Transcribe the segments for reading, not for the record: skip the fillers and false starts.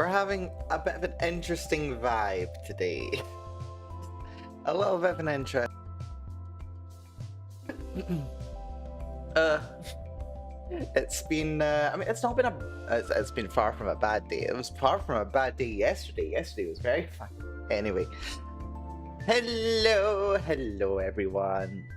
We're having a bit of an interesting vibe today. A little bit of an intro. uh, it's been. I mean, it's not been a. It's been far from a bad day. It was far from a bad day yesterday. Yesterday was very fun. Anyway, hello everyone.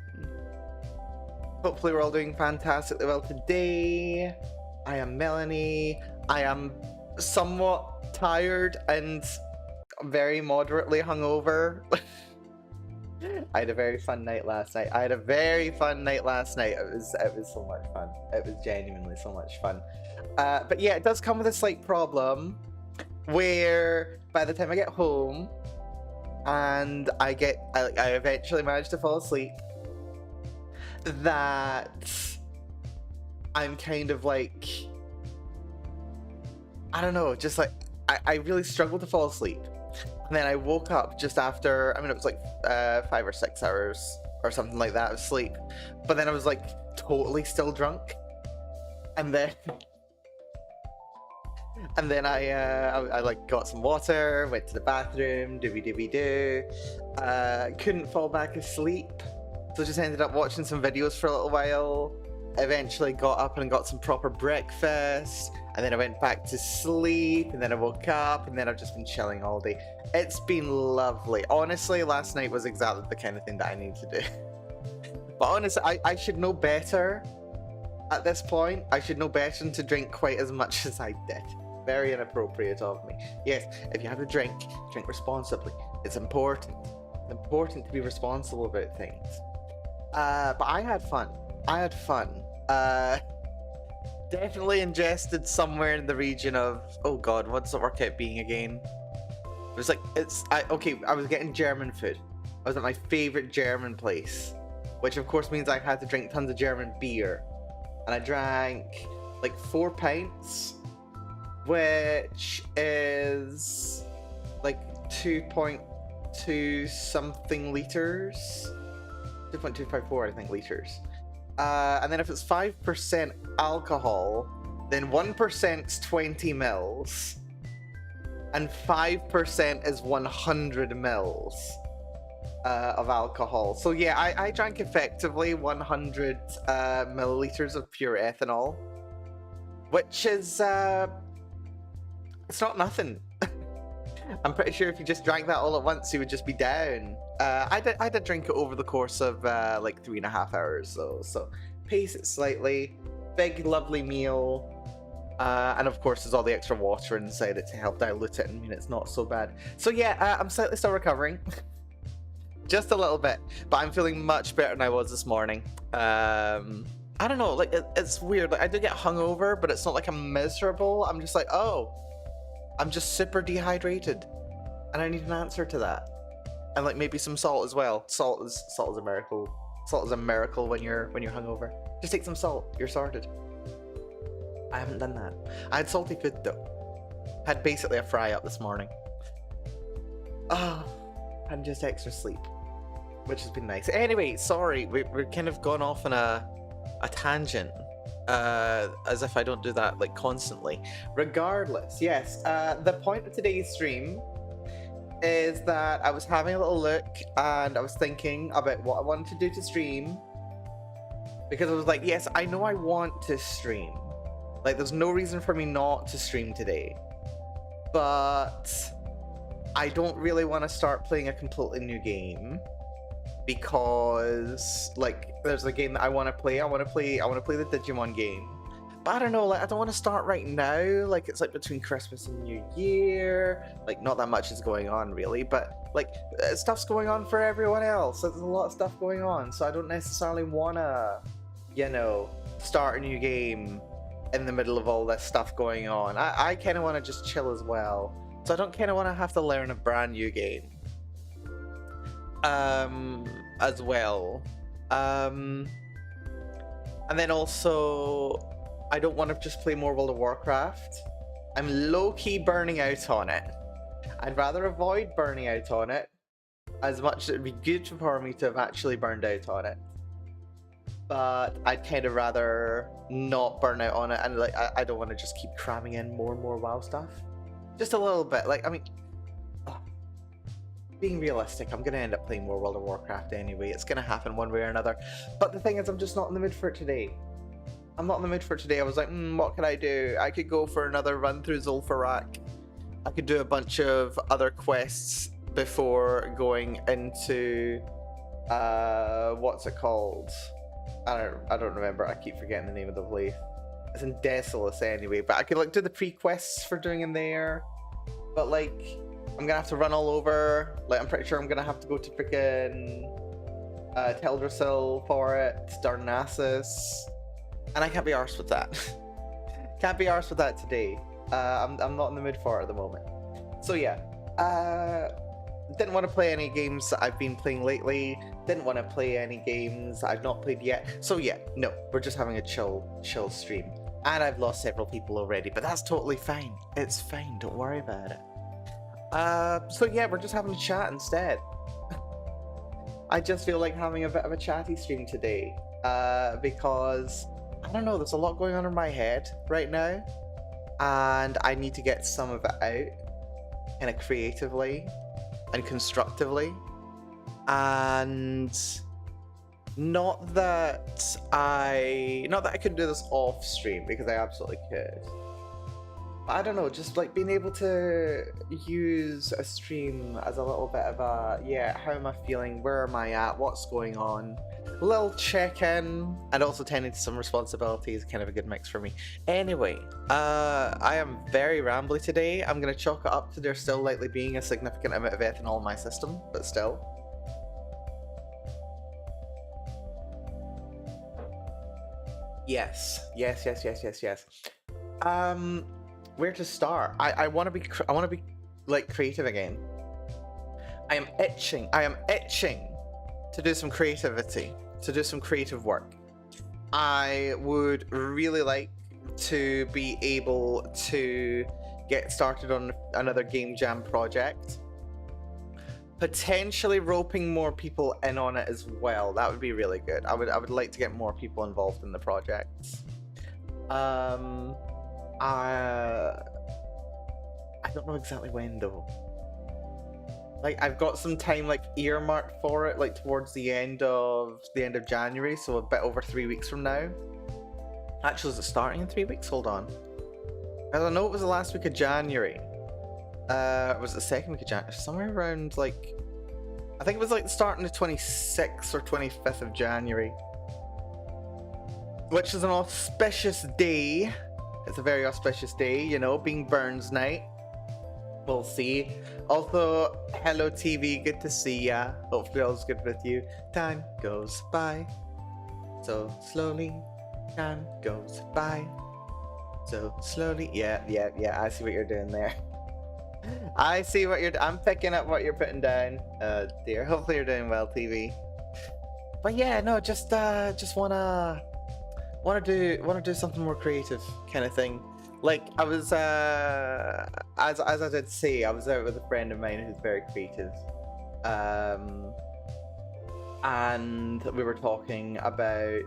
Hopefully, we're all doing fantastically well today. I am Melanie. I am somewhat tired and very moderately hungover. I had a very fun night last night. It was so much fun. It was genuinely so much fun. But yeah, it does come with a slight problem where by the time I get home and I eventually manage to fall asleep, that I'm kind of like, I don't know, just like I really struggled to fall asleep. And then I woke up just after, I mean, it was like 5 or 6 hours or something like that of sleep. But then I was like totally still drunk. And then I like got some water, went to the bathroom, dooby-dooby-doo. Couldn't fall back asleep. So just ended up watching some videos for a little while. Eventually got up and got some proper breakfast. And then I went back to sleep, and then I woke up, and then I've just been chilling all day. It's been lovely. Honestly, last night was exactly the kind of thing that I need to do. But honestly, I should know better at this point. I should know better than to drink quite as much as I did. Very inappropriate of me. Yes, if you have a drink, drink responsibly. It's important. It's important to be responsible about things. But I had fun. Definitely ingested somewhere in the region of, oh god, what's the workout being again? It was like, I was getting German food. I was at my favorite German place, which of course means I had to drink tons of German beer. And I drank like 4 pints, which is like 2.2 something liters. 2.254, I think, liters. And then if it's 5% alcohol, then 1% is 20 mils, and 5% is 100 mils of alcohol. So yeah, I drank effectively 100 milliliters of pure ethanol, which is it's not nothing. I'm pretty sure if you just drank that all at once, you would just be down. I did drink it over the course of like 3.5 hours, so pace it slightly. Big lovely meal, and of course there's all the extra water inside it to help dilute it and mean it's not so bad. So yeah, I'm slightly still recovering, just a little bit, but I'm feeling much better than I was this morning. I don't know, like it's weird. Like I do get hungover, but it's not like I'm miserable. I'm just like, oh, I'm just super dehydrated, and I need an answer to that. And like maybe some salt as well. Salt is a miracle. Salt is a miracle when you're hungover. Just take some salt. You're sorted. I haven't done that. I had salty food though. Had basically a fry up this morning. And just extra sleep, which has been nice. Anyway, sorry, we're kind of gone off on a tangent. As if I don't do that like constantly. Regardless, yes. The point of today's stream is that I was having a little look and I was thinking about what I wanted to do to stream, because I was like, yes, I know I want to stream. Like, there's no reason for me not to stream today, but I don't really want to start playing a completely new game, because like there's a game that I want to play. I want to play the Digimon game. But I don't know, like I don't want to start right now. Like it's like between Christmas and New Year. Like not that much is going on really, but like stuff's going on for everyone else. There's a lot of stuff going on, so I don't necessarily wanna, you know, start a new game in the middle of all this stuff going on. I kind of want to just chill as well. So I don't kind of want to have to learn a brand new game. As well. And then also, I don't want to just play more World of Warcraft. I'm low-key burning out on it. I'd rather avoid burning out on it, as much as it'd be good for me to have actually burned out on it. But I'd kind of rather not burn out on it, and like I don't want to just keep cramming in more and more WoW stuff. Just a little bit. Like, I mean, ugh, being realistic, I'm gonna end up playing more World of Warcraft anyway. It's gonna happen one way or another. But the thing is, I'm just not in the mood for it today. I'm not in the mood for it today. I was like, what can I do? I could go for another run through Zul'Farrak. I could do a bunch of other quests before going into what's it called? I don't remember. I keep forgetting the name of the place. It's in Desolace anyway, but I could like do the pre-quests for doing in there. But like, I'm gonna have to run all over. Like, I'm pretty sure I'm gonna have to go to freaking Teldrassil for it, Darnassus, and I can't be arsed with that. Can't be arsed with that today. I'm not in the mood for it at the moment. So yeah, didn't want to play any games that I've been playing lately. Didn't want to play any games I've not played yet. So yeah, no, we're just having a chill stream. And I've lost several people already, but that's totally fine. It's fine, don't worry about it. So yeah, we're just having a chat instead. I just feel like having a bit of a chatty stream today, because, I don't know, there's a lot going on in my head right now, and I need to get some of it out, kind of creatively and constructively, and not that I could do this off stream, because I absolutely could. I don't know, just like being able to use a stream as a little bit of a, yeah, how am I feeling, where am I at, what's going on, a little check-in, and also tending to some responsibility is kind of a good mix for me. Anyway, I am very rambly today. I'm going to chalk it up to there still likely being a significant amount of ethanol in my system, but still. Yes. Where to start? I want to be like creative again. I am itching to do some creativity, to do some creative work. I would really like to be able to get started on another game jam project. Potentially roping more people in on it as well. That would be really good. I would like to get more people involved in the projects. I don't know exactly when though. Like, I've got some time like earmarked for it, like towards the end of January, so a bit over 3 weeks from now. Actually, is it starting in 3 weeks? Hold on. I don't know. It was the last week of January. Was it the second week of January? Somewhere around like, I think it was like starting the 26th or 25th of January, which is an auspicious day. It's a very auspicious day, you know, being Burns night. We'll see. Also, hello TV, good to see ya. Hopefully all's good with you. Time goes by so slowly. Time goes by so slowly. Yeah, I see what you're doing there. I see what I'm picking up what you're putting down. Dear, hopefully you're doing well, TV. But yeah, no, just wanna do something more creative, kind of thing. Like, I was as I did say, I was out with a friend of mine who's very creative, and we were talking about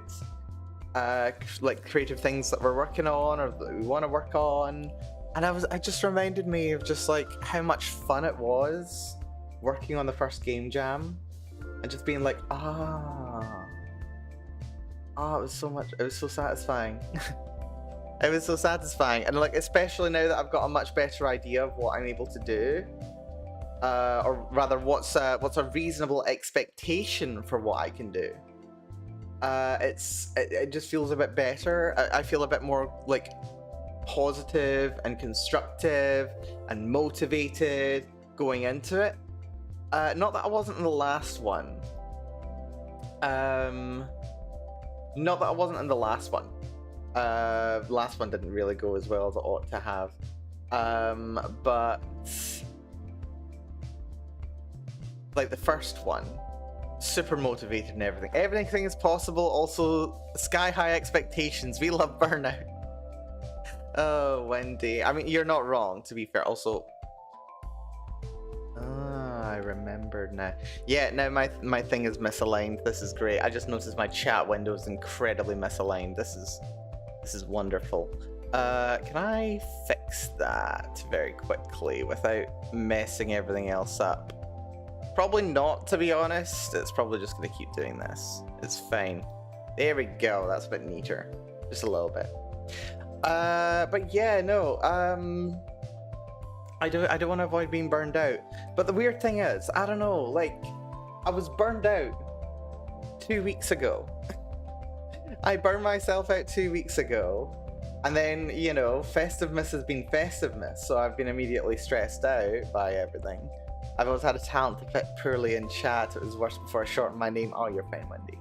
like creative things that we're working on or that we want to work on. And I just reminded me of just like how much fun it was working on the first game jam, and just being like, it was so satisfying. It was so satisfying, and like, especially now that I've got a much better idea of what I'm able to do, or rather, what's a reasonable expectation for what I can do. It just feels a bit better. I feel a bit more like positive and constructive and motivated going into it. Not that I wasn't in the last one. Not that I wasn't in the last one. Last one didn't really go as well as it ought to have. But like the first one, super motivated and everything. Everything is possible. Also, sky high expectations. We love Burnout. Oh, Wendy. I mean, you're not wrong, to be fair. Also, I remembered now. Yeah, now my thing is misaligned. This is great. I just noticed my chat window is incredibly misaligned. This is wonderful. Can I fix that very quickly without messing everything else up? Probably not, to be honest. It's probably just going to keep doing this. It's fine. There we go. That's a bit neater. Just a little bit. But yeah, no. I don't want to avoid being burned out. But the weird thing is, I don't know, like, I was burned out 2 weeks ago. I burned myself out 2 weeks ago. And then, you know, Festiveness has been Festiveness, so I've been immediately stressed out by everything. I've also had a talent to fit poorly in chat. It was worse before I shortened my name. Oh, you're fine, Wendy.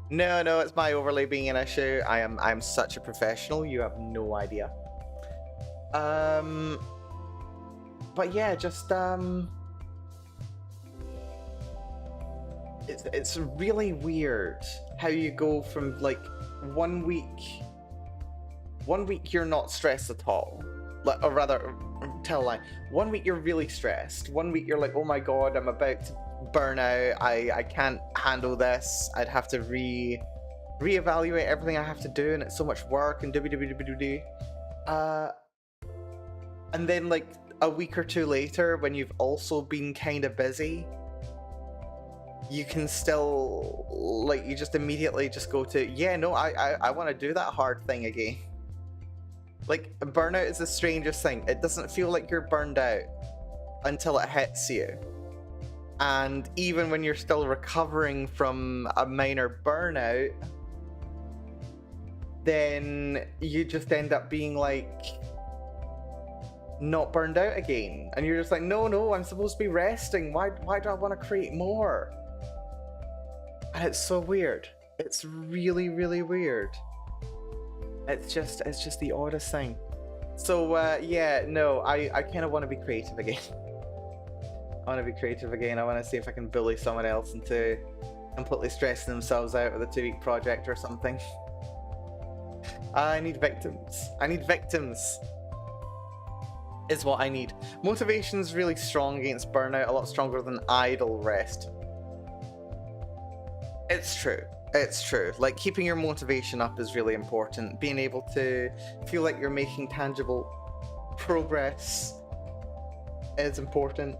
No, it's my overlay being an issue. I'm such a professional. You have no idea. But yeah, just it's really weird how you go from like 1 week you're not stressed at all, or rather, tell a lie. 1 week you're really stressed. 1 week you're like, oh my god, I'm about to burn out. I can't handle this. I'd have to reevaluate everything I have to do, and it's so much work and do. And then like a week or two later, when you've also been kind of busy, you can still, like, you just immediately just go to, yeah, no, I want to do that hard thing again. Like, burnout is the strangest thing. It doesn't feel like you're burned out until it hits you. And even when you're still recovering from a minor burnout, then you just end up being like, not burned out again. And you're just like, no, I'm supposed to be resting. Why do I want to create more? And it's so weird. It's really, really weird. It's just the oddest thing. So yeah, no, I kind of want to be creative again. I want to be creative again. I want to see if I can bully someone else into completely stressing themselves out with a 2-week project or something. I need victims. I need victims. Is what I need. Motivation's really strong against burnout, a lot stronger than idle rest. It's true. It's true. Like, keeping your motivation up is really important. Being able to feel like you're making tangible progress is important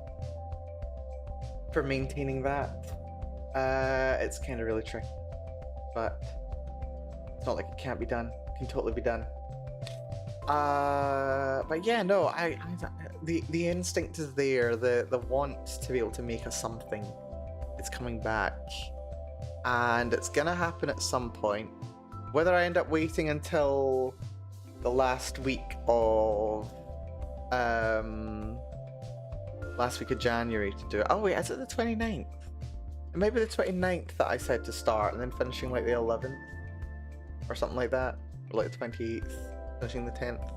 for maintaining that. It's kind of really tricky, but it's not like it can't be done. It can totally be done. But yeah, no, the instinct is there. The want to be able to make a something is coming back. And it's gonna happen at some point. Whether I end up waiting until the last week of January to do it. Oh wait, is it the 29th? It might be the 29th that I said to start, and then finishing like the 11th or something like that, or like the 28th, finishing the 10th.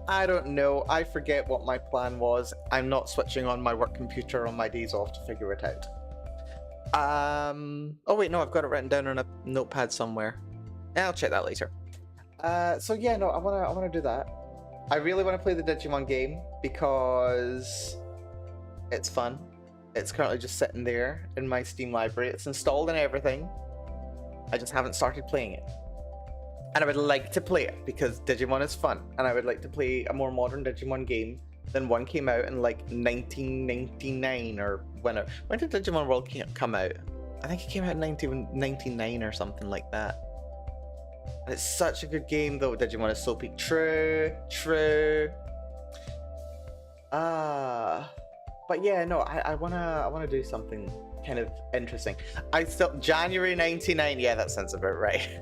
I don't know. I forget what my plan was. I'm not switching on my work computer on my days off to figure it out. Oh wait, no, I've got it written down on a notepad somewhere. I'll check that later. So yeah, no, I wanna do that. I really want to play the Digimon game because it's fun. It's currently just sitting there in my Steam library. It's installed and everything. I just haven't started playing it. And I would like to play it because Digimon is fun, and I would like to play a more modern Digimon game than one came out in like 1999 or when did Digimon World come out? I think it came out in 1999 or something like that. And it's such a good game though. Digimon is so peak. True. But yeah, no, I wanna do something kind of interesting. January 99. Yeah, that sounds about right.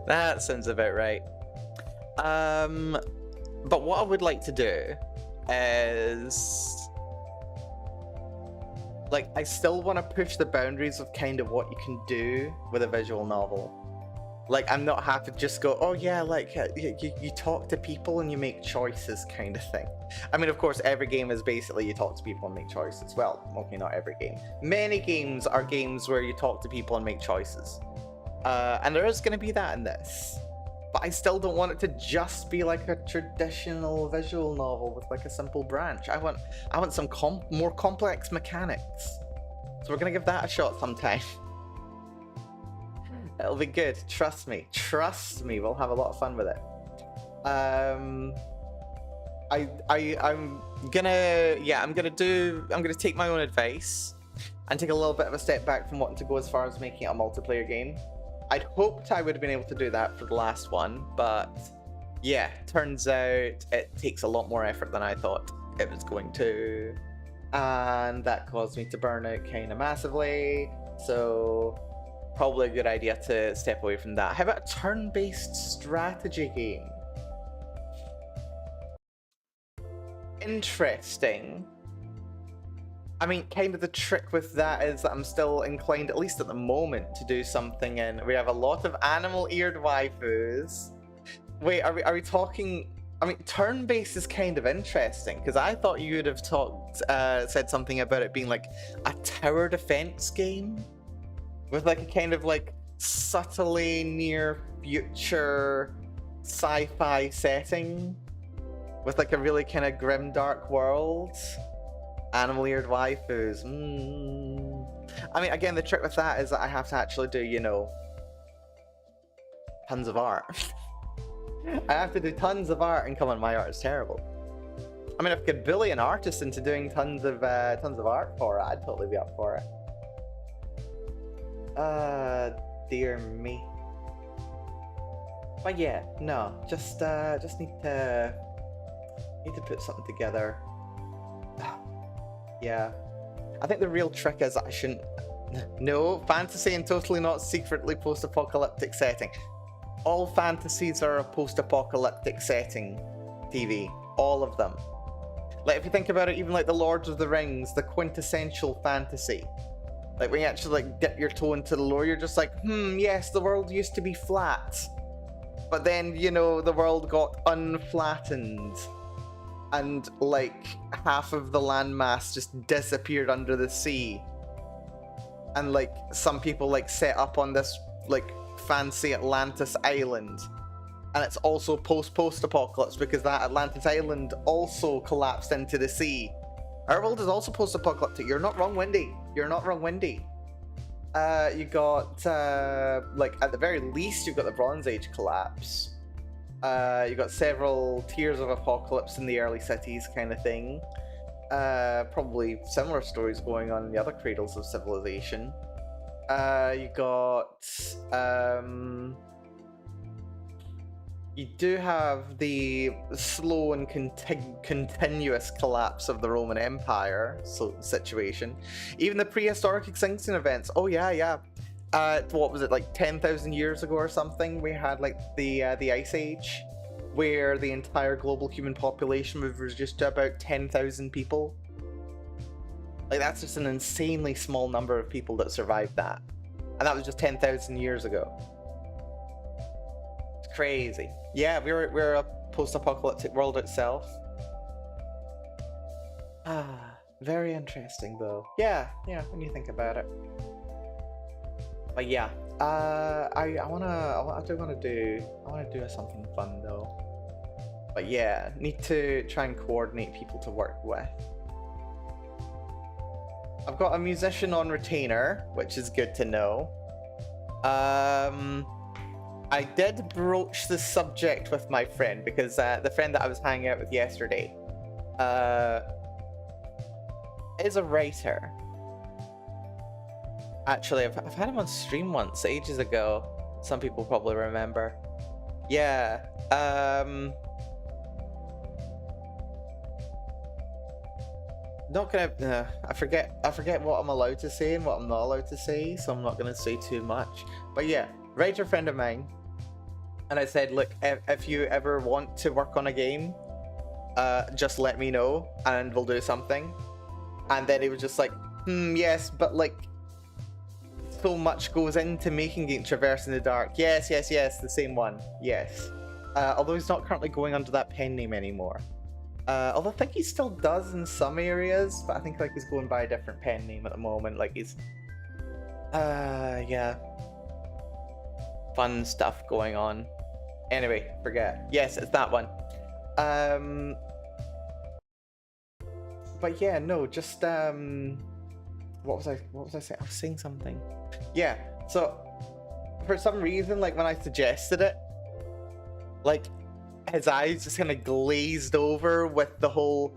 That sounds about right. But what I would like to do is, like, I still want to push the boundaries of kind of what you can do with a visual novel. Like, I'm not happy to just go, oh yeah, like, you talk to people and you make choices kind of thing. I mean, of course, every game is basically you talk to people and make choices. Well, okay, not every game. Many games are games where you talk to people and make choices. And there is going to be that in this. But I still don't want it to just be like a traditional visual novel with like a simple branch. I want some more complex mechanics. So we're gonna give that a shot sometime. It'll be good. Trust me. We'll have a lot of fun with it. Um, I'm gonna take my own advice and take a little bit of a step back from wanting to go as far as making it a multiplayer game. I'd hoped I would have been able to do that for the last one, but yeah, turns out it takes a lot more effort than I thought it was going to. And that caused me to burn out kind of massively, so probably a good idea to step away from that. How about a turn-based strategy game? Interesting. I mean, kind of the trick with that is that I'm still inclined, at least at the moment, to do something in. We have a lot of animal-eared waifus. Wait, are we talking? I mean, turn-based is kind of interesting, because I thought you would have said something about it being like a tower defense game with like a kind of like subtly near future sci-fi setting with like a really kind of grim dark world. Animal-eared waifus. I mean, again, the trick with that is that I have to actually do, you know, tons of art. I have to do tons of art, and come on, my art is terrible. I mean, if I could bully an artist into doing tons of art for it, I'd totally be up for it. Dear me. But yeah, no, just need to put something together. Yeah, I think the real trick is that I shouldn't. No, fantasy and totally not secretly post-apocalyptic setting. All fantasies are a post-apocalyptic setting, TV. All of them. Like, if you think about it, even like the Lord of the Rings, the quintessential fantasy. Like, when you actually like dip your toe into the lore, you're just like, yes, the world used to be flat. But then, you know, the world got unflattened. And like half of the landmass just disappeared under the sea. And like some people like set up on this like fancy Atlantis island, and it's also post-apocalypse because that Atlantis island also collapsed into the sea. Our world is also post-apocalyptic. You're not wrong, Wendy. You're not wrong, Wendy. You got like at the very least you've got the Bronze Age collapse. You got several tiers of apocalypse in the early cities kind of thing. Probably similar stories going on in the other cradles of civilization. You got you do have the slow and continuous collapse of the Roman Empire situation. Even the prehistoric extinction events. Oh yeah. What was it, like 10,000 years ago or something? We had like the Ice Age, where the entire global human population was reduced to about 10,000 people. Like, that's just an insanely small number of people that survived that, and that was just 10,000 years ago. It's crazy. Yeah, we're a post-apocalyptic world itself. Very interesting though. Yeah, when you think about it. But yeah, I do want to do something fun though. But yeah, need to try and coordinate people to work with. I've got a musician on retainer, which is good to know. I did broach the subject with my friend because the friend that I was hanging out with yesterday is a writer. Actually, I've had him on stream once, ages ago. Some people probably remember. Yeah. Not gonna. I forget what I'm allowed to say and what I'm not allowed to say, so I'm not gonna say too much. But yeah, writer friend of mine. And I said, look, if you ever want to work on a game, just let me know and we'll do something. And then he was just like, yes, but like, so much goes into making it Traverse in the Dark. Yes, the same one. Yes. Although he's not currently going under that pen name anymore. Although I think he still does in some areas, but I think like he's going by a different pen name at the moment. Like he's, yeah, fun stuff going on. Anyway, forget. Yes, it's that one. But yeah, no, just what was I saying? I was saying something. Yeah, so for some reason, like when I suggested it, like his eyes just kind of glazed over with the whole,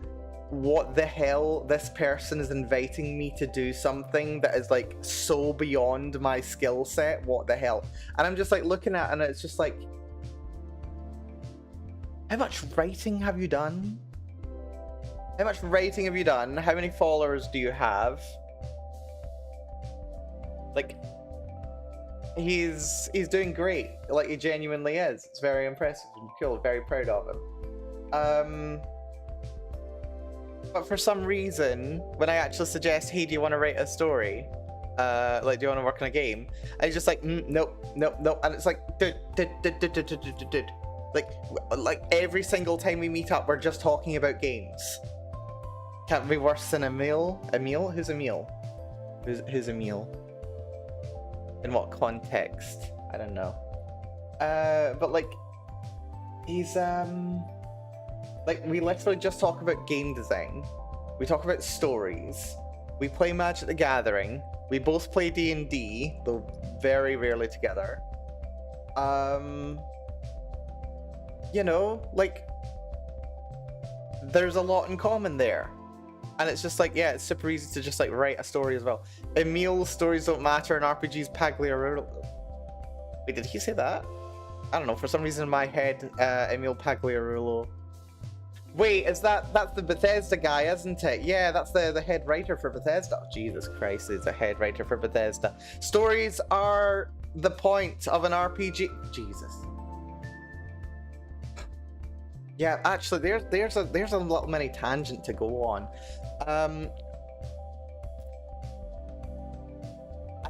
what the hell, this person is inviting me to do something that is like so beyond my skill set, what the hell? And I'm just like looking at it, and it's just like, how much writing have you done? How much writing have you done? How many followers do you have? Like, he's doing great. Like, he genuinely is. It's very impressive and cool. Very proud of him. But for some reason, when I actually suggest, hey, do you want to write a story? Like, do you want to work on a game? And he's just like, nope. And it's like, dude. Like every single time we meet up, we're just talking about games. Can't be worse than Emil. Emil? Who's Emil? Who's Emil? In what context? I don't know. But like, he's like, we literally just talk about game design. We talk about stories. We play Magic the Gathering. We both play D&D, though very rarely together. You know, like, there's a lot in common there. And it's just like, yeah, it's super easy to just like write a story as well. Emil's stories don't matter in RPGs, Pagliarulo. Wait, did he say that? I don't know, for some reason in my head, Emil Pagliarulo. Wait, that's the Bethesda guy, isn't it? Yeah, that's the head writer for Bethesda. Oh, Jesus Christ, he's a head writer for Bethesda. Stories are the point of an RPG. Jesus. Yeah, actually, there's a little mini tangent to go on. I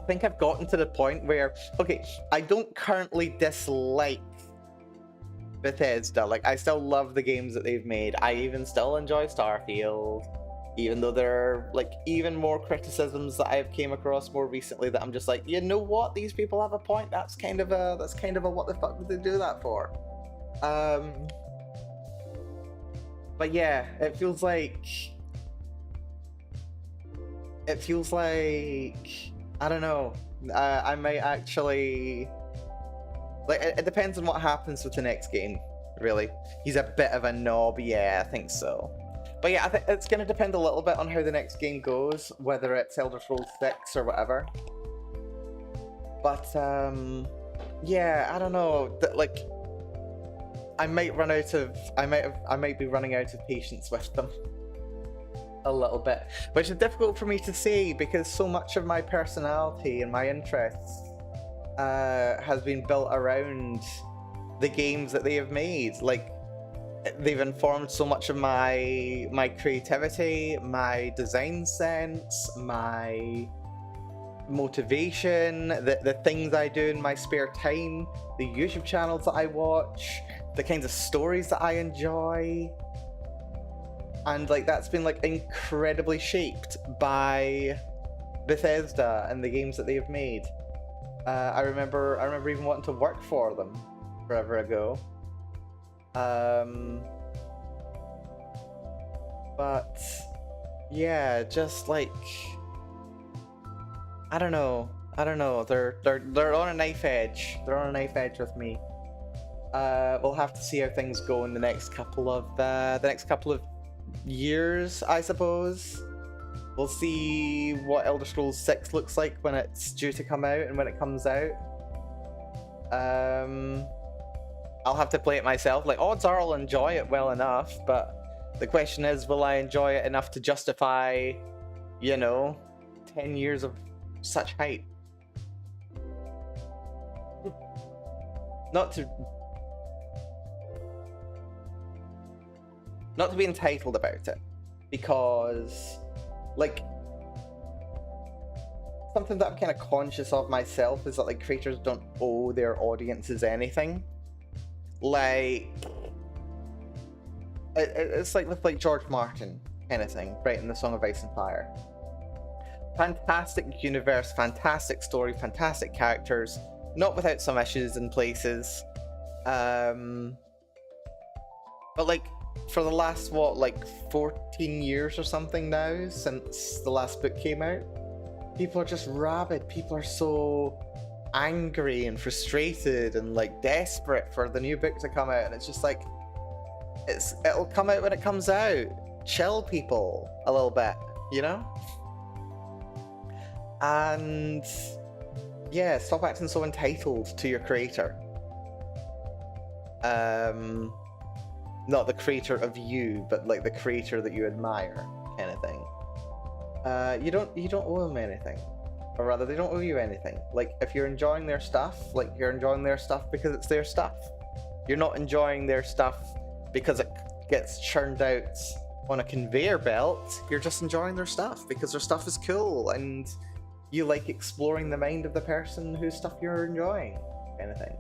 think I've gotten to the point where, okay, I don't currently dislike Bethesda. Like, I still love the games that they've made. I even still enjoy Starfield, even though there are like even more criticisms that I've came across more recently that I'm just like, you know what, these people have a point. That's kind of a what the fuck did they do that for? But yeah, it feels like I don't know. I might actually, like, it depends on what happens with the next game, really. He's a bit of a knob, yeah, I think so. But yeah, I think it's gonna depend a little bit on how the next game goes, whether it's Elder Scrolls 6 or whatever. But yeah, I don't know. Like, I might be running out of patience with them a little bit, which is difficult for me to say because so much of my personality and my interests has been built around the games that they have made. Like, they've informed so much of my creativity, my design sense, my motivation, the things I do in my spare time, the YouTube channels that I watch, the kinds of stories that I enjoy. And like, that's been like incredibly shaped by Bethesda and the games that they've made. I remember even wanting to work for them forever ago. But yeah, just like, I don't know. They're on a knife edge. They're on a knife edge with me. We'll have to see how things go in the next couple of years, I suppose. We'll see what Elder Scrolls 6 looks like when it's due to come out and when it comes out. I'll have to play it myself. Like, odds are I'll enjoy it well enough, but the question is, will I enjoy it enough to justify, you know, 10 years of such hype? Not to be entitled about it, because, like, something that I'm kind of conscious of myself is that, like, creators don't owe their audiences anything. Like, it's like with, like, George Martin kind of thing, writing the Song of Ice and Fire. Fantastic universe, fantastic story, fantastic characters, not without some issues in places. But, like, for the last, what, like 14 years or something now, since the last book came out, people are just rabid. People are so angry and frustrated and, like, desperate for the new book to come out, and it's just like, it'll come out when it comes out. Chill, people, a little bit, you know? And yeah, stop acting so entitled to your creator. Not the creator of you, but like the creator that you admire, kind of thing. You don't owe them anything, or rather, they don't owe you anything. Like, if you're enjoying their stuff, like, you're enjoying their stuff because it's their stuff. You're not enjoying their stuff because it gets churned out on a conveyor belt. You're just enjoying their stuff because their stuff is cool, and you like exploring the mind of the person whose stuff you're enjoying, kind of thing.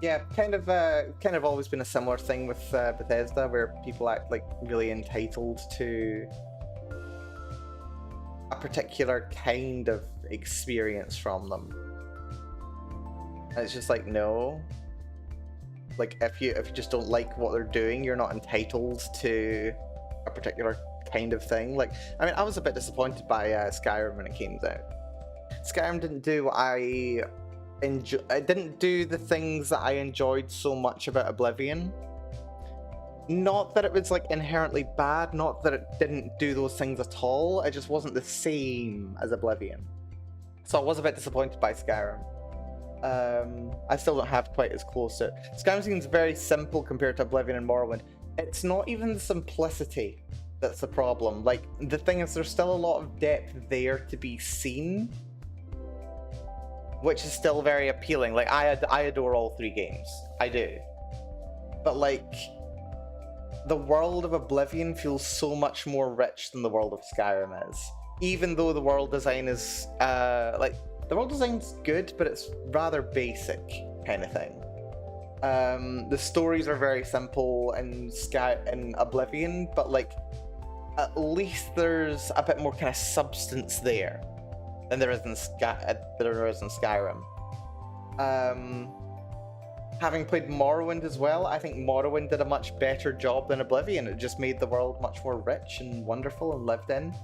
Yeah, kind of always been a similar thing with Bethesda, where people act like really entitled to a particular kind of experience from them. And it's just like, no. Like, if you just don't like what they're doing, you're not entitled to a particular kind of thing. Like, I mean, I was a bit disappointed by Skyrim when it came out. Skyrim didn't do what I didn't do the things that I enjoyed so much about Oblivion. Not that it was like inherently bad, not that it didn't do those things at all, it just wasn't the same as Oblivion. So I was a bit disappointed by Skyrim. I still don't have quite as close to it. Skyrim seems very simple compared to Oblivion and Morrowind. It's not even the simplicity that's the problem. Like, the thing is, there's still a lot of depth there to be seen, which is still very appealing. Like, I adore all three games. I do. But, like, the world of Oblivion feels so much more rich than the world of Skyrim is. Even though the world design is, like, the world design's good, but it's rather basic, kind of thing. The stories are very simple in Oblivion, but, like, at least there's a bit more kind of substance there than there is in Skyrim. Having played Morrowind as well, I think Morrowind did a much better job than Oblivion. It just made the world much more rich and wonderful and lived in.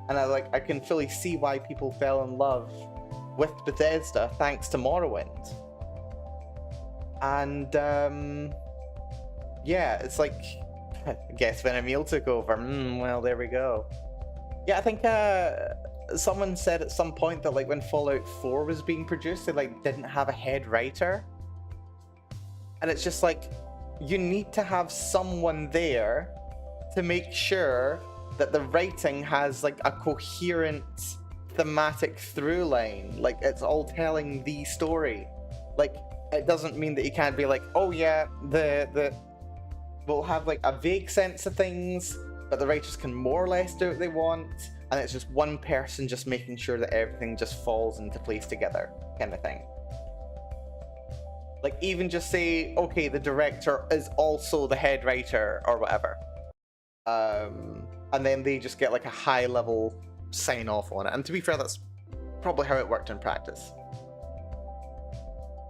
And I can fully see why people fell in love with Bethesda thanks to Morrowind. And yeah, it's like, I guess when Emil took over, well, there we go. Yeah, I think someone said at some point that, like, when Fallout 4 was being produced, they, like, didn't have a head writer. And it's just like, you need to have someone there to make sure that the writing has, like, a coherent thematic through line. Like, it's all telling the story. Like, it doesn't mean that you can't be like, oh yeah, we'll have, like, a vague sense of things, but the writers can more or less do what they want, and it's just one person just making sure that everything just falls into place together, kind of thing. Like, even just say, okay, the director is also the head writer, or whatever. And then they just get, like, a high-level sign-off on it. And to be fair, that's probably how it worked in practice.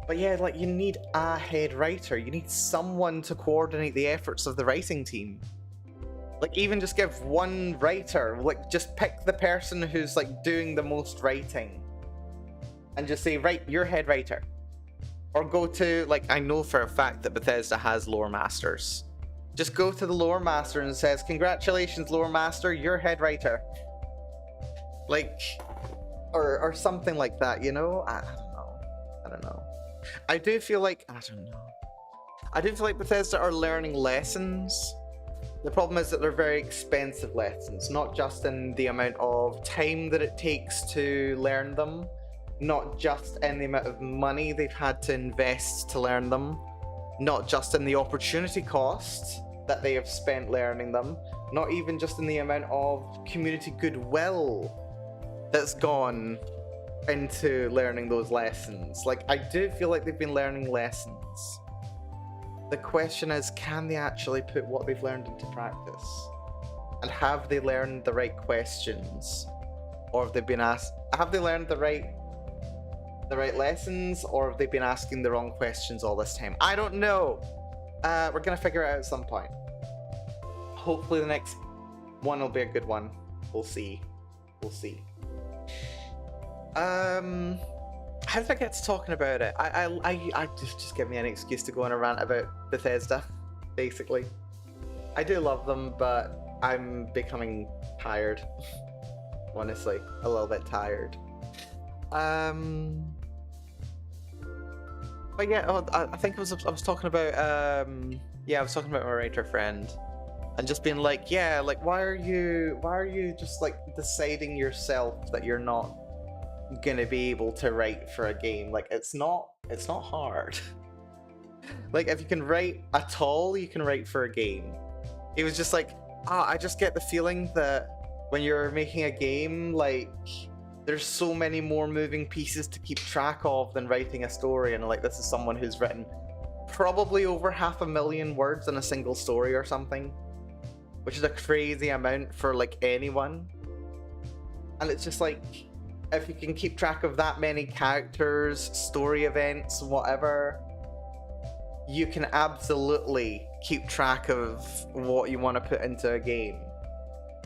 But yeah, like, you need a head writer. You need someone to coordinate the efforts of the writing team. Like, even just give one writer, like, just pick the person who's, like, doing the most writing. And just say, right, you're head writer. Or go to, like, I know for a fact that Bethesda has lore masters. Just go to the lore master and says, congratulations, lore master, you're head writer. Like, or something like that, you know? I don't know. I do feel like Bethesda are learning lessons. The problem is that they're very expensive lessons, not just in the amount of time that it takes to learn them, not just in the amount of money they've had to invest to learn them, not just in the opportunity cost that they have spent learning them, not even just in the amount of community goodwill that's gone into learning those lessons. Like, I do feel like they've been learning lessons. The question is, can they actually put what they've learned into practice? And have they learned the right questions? Or have they been asked, have they learned the right lessons, or have they been asking the wrong questions all this time? I don't know. We're gonna figure it out at some point. Hopefully the next one will be a good one. We'll see. how did I get to talking about it? I just give me an excuse to go on a rant about Bethesda, basically. I do love them, but I'm becoming tired. Honestly, a little bit tired. But yeah, I think I was talking about I was talking about my writer friend, and just being like, yeah, like why are you just like deciding yourself that you're not gonna be able to write for a game? Like it's not hard. Like if you can write at all, you can write for a game. It was just like, I just get the feeling that when you're making a game, like there's so many more moving pieces to keep track of than writing a story. And like this is someone who's written probably over 500,000 words in a single story or something, which is a crazy amount for like anyone. And it's just like, if you can keep track of that many characters, story events, whatever, you can absolutely keep track of what you want to put into a game.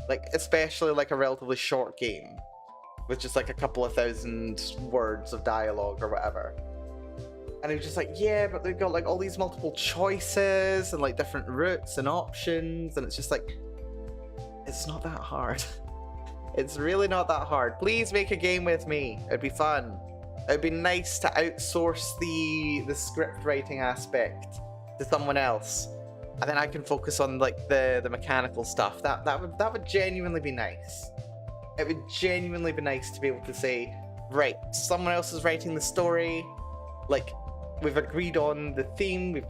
Like, especially like a relatively short game with just like a couple of thousand words of dialogue or whatever. And it was just like, yeah, but they've got like all these multiple choices and like different routes and options, and it's just like, it's not that hard. It's really not that hard. Please make a game with me. It'd be fun. It'd be nice to outsource the script writing aspect to someone else, and then I can focus on like the mechanical stuff. That would genuinely be nice. It would genuinely be nice to be able to say, right, someone else is writing the story, like we've agreed on the theme, we've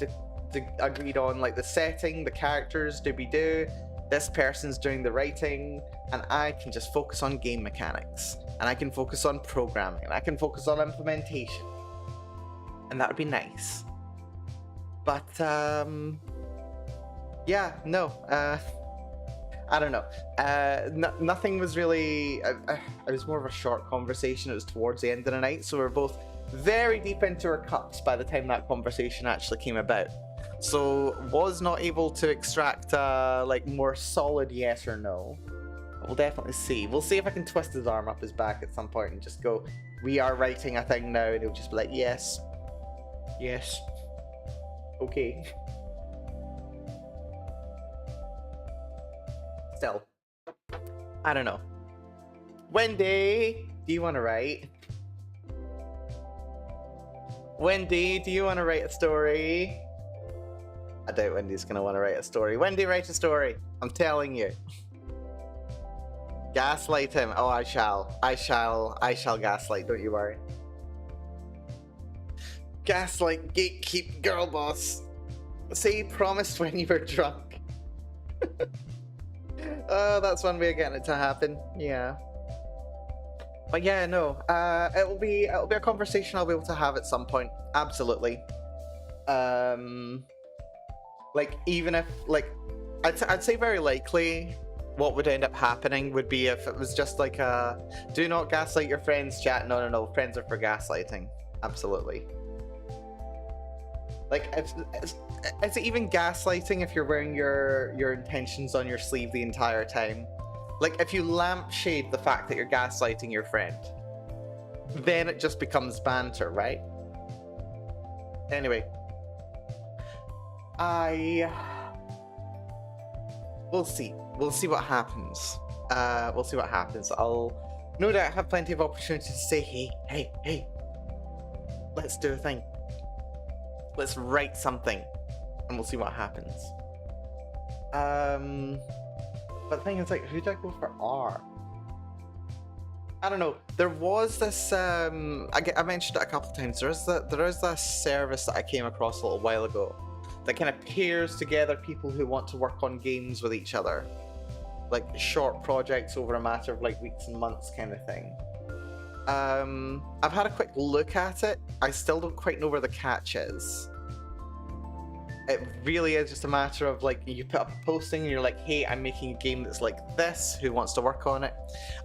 agreed on like the setting, the characters, do this person's doing the writing, and I can just focus on game mechanics, and I can focus on programming, and I can focus on implementation, and that would be nice. But yeah, no, I don't know. Nothing was really. It was more of a short conversation. It was towards the end of the night, so we were both very deep into our cups by the time that conversation actually came about. So was not able to extract a like more solid yes or no. We'll definitely see. We'll see if I can twist his arm up his back at some point and just go, "We are writing a thing now," and he'll just be like, "Yes, yes, okay." Still, I don't know. Wendy, do you want to write? Wendy, do you want to write a story? I doubt Wendy's going to want to write a story. Wendy, write a story. I'm telling you. Gaslight him. Oh, I shall gaslight, don't you worry. Gaslight, gatekeep, girl boss. Say you promised when you were drunk. Oh, that's one way of getting it to happen. Yeah. But yeah, no. It'll be a conversation I'll be able to have at some point. Absolutely. Like even if like, I'd say very likely what would end up happening would be if it was just like a do not gaslight your friends chat. No. Friends are for gaslighting. Absolutely. Like, is it even gaslighting if you're wearing your intentions on your sleeve the entire time? Like, if you lampshade the fact that you're gaslighting your friend, then it just becomes banter, right? Anyway. We'll see. We'll see what happens. We'll see what happens. I'll no doubt have plenty of opportunities to say, hey, let's do a thing. Let's write something, and we'll see what happens. But the thing is, like, who do I go for R? I don't know. There was this, I mentioned it a couple of times. There is this service that I came across a little while ago that kind of pairs together people who want to work on games with each other. Like, short projects over a matter of, like, weeks and months kind of thing. I've had a quick look at it. I still don't quite know where the catch is. It really is just a matter of like, you put up a posting and you're like, hey, I'm making a game that's like this, who wants to work on it?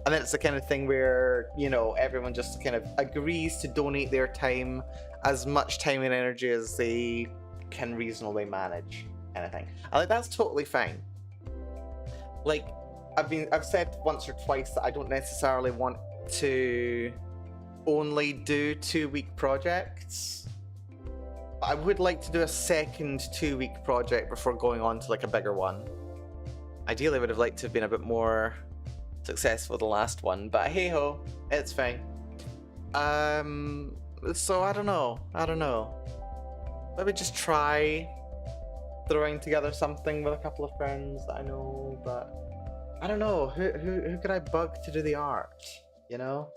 And then it's the kind of thing where, you know, everyone just kind of agrees to donate their time, as much time and energy as they can reasonably manage, kind of thing. And like, that's totally fine. Like, I've said once or twice that I don't necessarily want to only do 2-week projects. I would like to do a second 2-week project before going on to like a bigger one. Ideally, I would have liked to have been a bit more successful the last one, but hey ho, it's fine. So I don't know. Maybe just try throwing together something with a couple of friends that I know, but I don't know. Who could I bug to do the art? You know?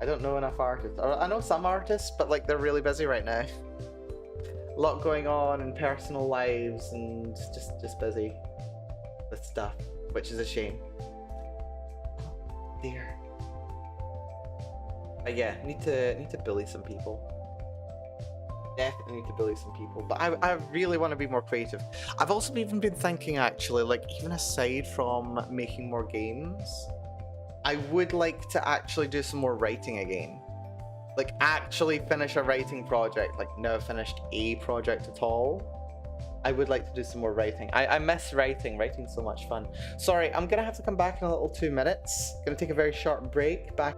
I don't know enough artists. I know some artists, but like they're really busy right now. A lot going on in personal lives and just busy with stuff, which is a shame. Oh dear. But yeah, need to bully some people. Definitely need to bully some people, but I really want to be more creative. I've also even been thinking, actually, like, even aside from making more games, I would like to actually do some more writing again. Like, actually finish a writing project. Like, never finished a project at all. I would like to do some more writing. I miss writing. Writing's so much fun. Sorry, I'm gonna have to come back in a little 2 minutes. Gonna take a very short break. Back.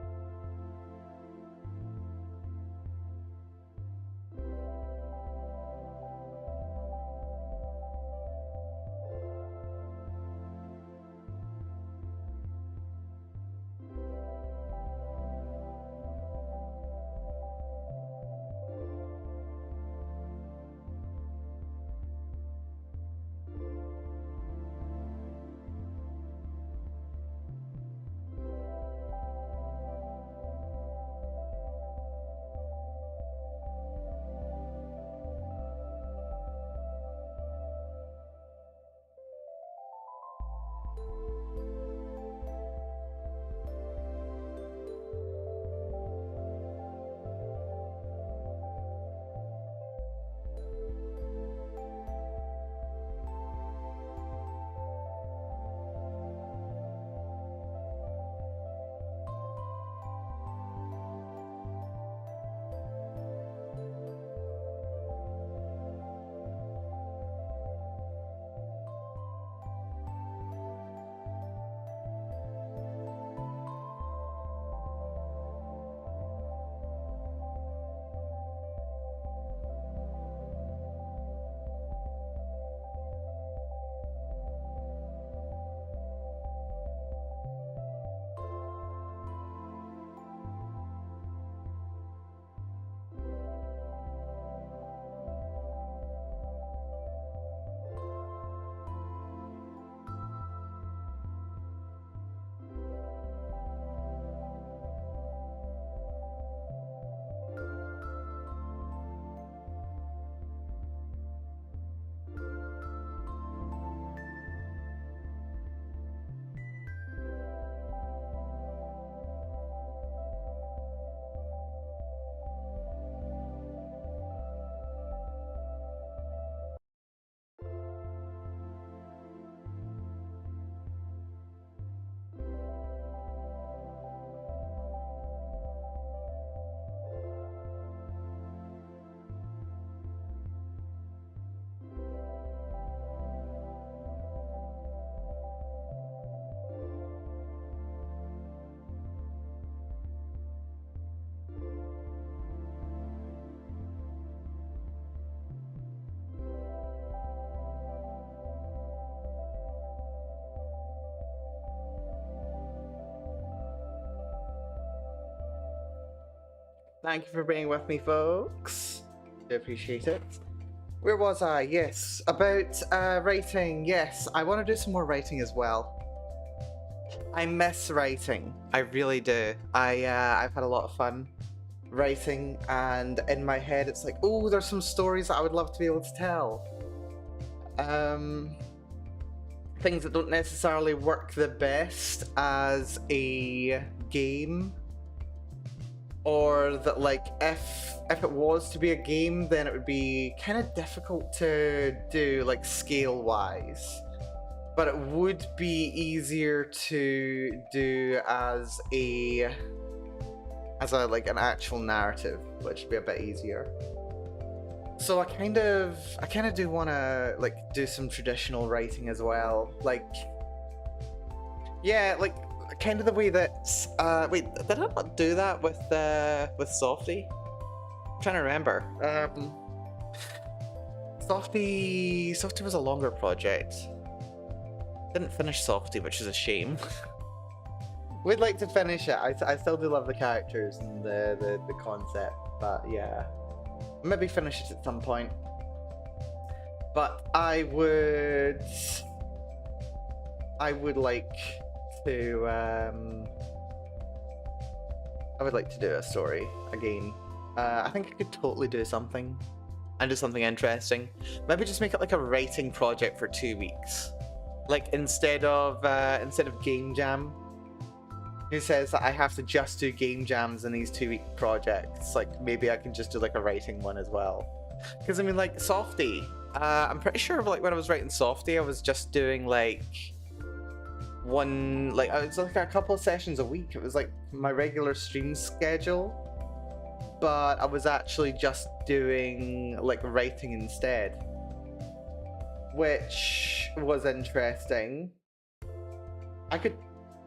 Thank you for being with me, folks. I appreciate it. Where was I? Yes, about writing. Yes, I want to do some more writing as well. I miss writing. I really do. I've had a lot of fun writing, and in my head it's like, oh, there's some stories that I would love to be able to tell. Things that don't necessarily work the best as a game, or that, like, if it was to be a game, then it would be kind of difficult to do, like, scale wise, but it would be easier to do as like an actual narrative, which would be a bit easier. So I kind of do want to, like, do some traditional writing as well, like, yeah, like kind of the way that wait, did I not do that with Softy? I'm trying to remember. Softy was a longer project. Didn't finish Softy, which is a shame. We'd like to finish it. I still do love the characters and the concept, but yeah, maybe finish it at some point. But I would like to do a story again. I think I could totally do something and do something interesting. Maybe just make it like a writing project for 2 weeks. Like instead of game jam, who says that I have to just do game jams in these 2-week projects? Like maybe I can just do like a writing one as well. Because I mean, like Softy, I'm pretty sure like when I was writing Softy, I was just doing like one, like it was like a couple of sessions a week. It was like my regular stream schedule, but I was actually just doing like writing instead, which was interesting. I could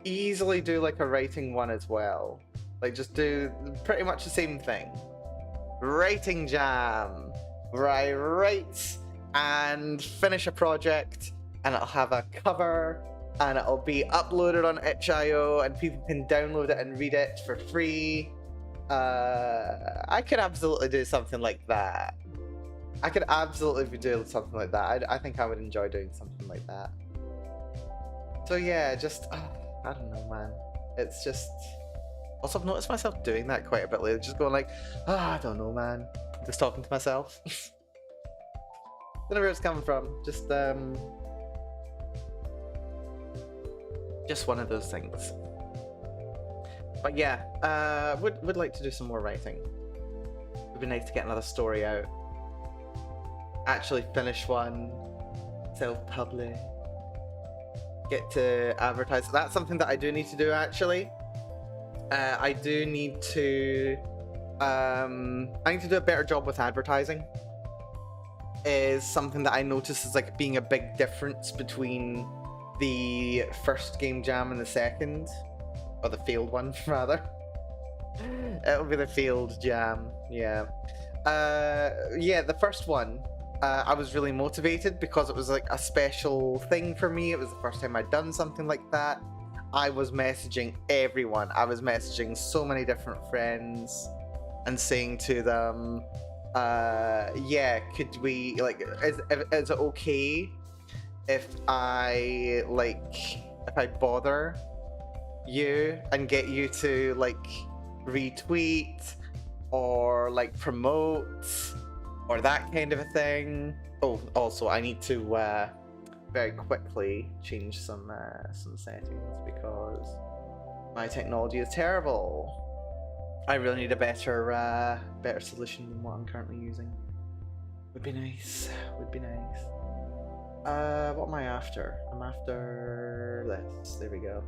easily do like a writing one as well, like just do pretty much the same thing. Writing jam, where I write and finish a project, and it'll have a cover, and it'll be uploaded on itch.io, and people can download it and read it for free. I could absolutely do something like that. I think I would enjoy doing something like that. So yeah, just I don't know, man. It's just, also I've noticed myself doing that quite a bit lately, just going like, I don't know, man. Just talking to myself. Don't know where it's coming from. Just one of those things. But yeah, would like to do some more writing. It'd be nice to get another story out. Actually finish one. Self-publish. Get to advertise. That's something that I do need to do actually. I do need to I need to do a better job with advertising. Is something that I notice is like being a big difference between the first game jam and the second, or the failed one rather. It'll be the failed jam, yeah. Yeah, the first one, I was really motivated because it was like a special thing for me. It was the first time I'd done something like that. I was messaging everyone. I was messaging so many different friends and saying to them, yeah, could we, like, is it okay if I bother you and get you to like retweet or like promote or that kind of a thing? Oh, also I need to very quickly change some settings because my technology is terrible. I really need a better solution than what I'm currently using. Would be nice. Would be nice. What am I after? I'm after this. There we go.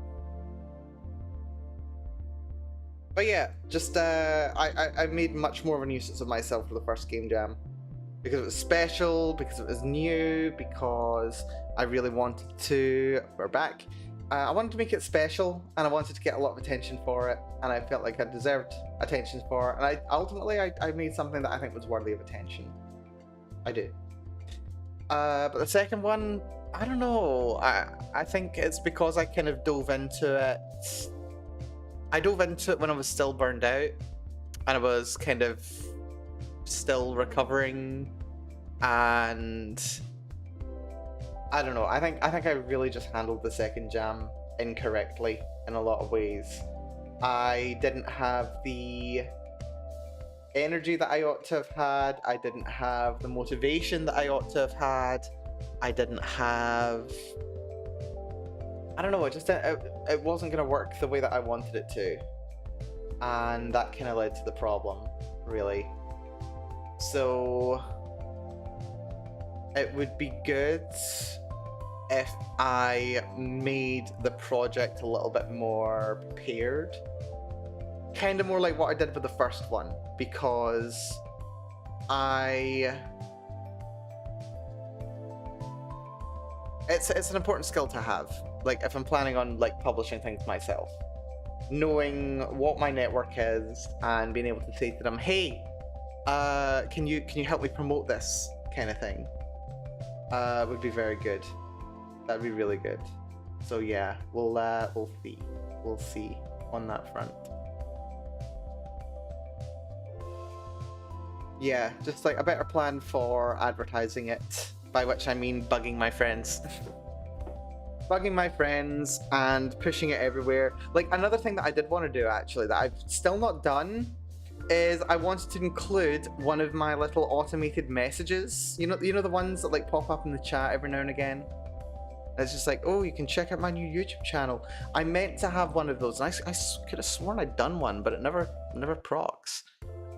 But yeah, just I made much more of a nuisance of myself for the first game jam because it was special, because it was new, because I really wanted to. We're back. I wanted to make it special, and I wanted to get a lot of attention for it, and I felt like I deserved attention for it, and I made something that I think was worthy of attention. I do. But the second one, I don't know. I think it's because I kind of dove into it. I dove into it when I was still burned out, and I was kind of still recovering, and I don't know. I think I really just handled the second jam incorrectly in a lot of ways. I didn't have the energy that I ought to have had. I didn't have the motivation that I ought to have had. I didn't have, I don't know, it wasn't going to work the way that I wanted it to. And that kind of led to the problem, really. So it would be good if I made the project a little bit more prepared. Kind of more like what I did with the first one, because it's an important skill to have. like if I'm planning on like publishing things myself, knowing what my network is and being able to say to them, hey, can you help me promote this kind of thing, would be very good. That'd be really good. So yeah, we'll see on that front. Yeah, just like a better plan for advertising it, by which I mean bugging my friends. Bugging my friends and pushing it everywhere. Like, another thing that I did want to do, actually, that I've still not done, is I wanted to include one of my little automated messages. You know the ones that like pop up in the chat every now and again? And it's just like, oh, you can check out my new YouTube channel. I meant to have one of those, and I could have sworn I'd done one, but it never procs.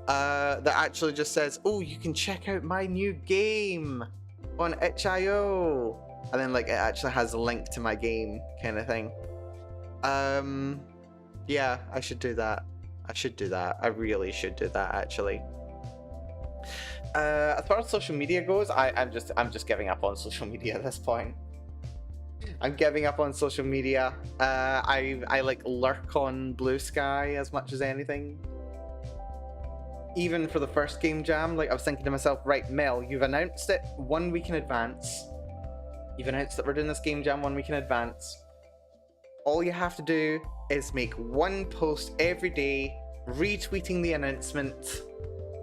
That actually just says, oh, you can check out my new game on itch.io. And then like it actually has a link to my game kind of thing. Yeah, I should do that. I really should do that, actually. As far as social media goes, I'm just giving up on social media at this point. I'm giving up on social media. I like lurk on Blue Sky as much as anything. Even for the first game jam, like I was thinking to myself, right, Mel, you've announced it 1 week in advance. You've announced that we're doing this game jam 1 week in advance. All you have to do is make one post every day, retweeting the announcement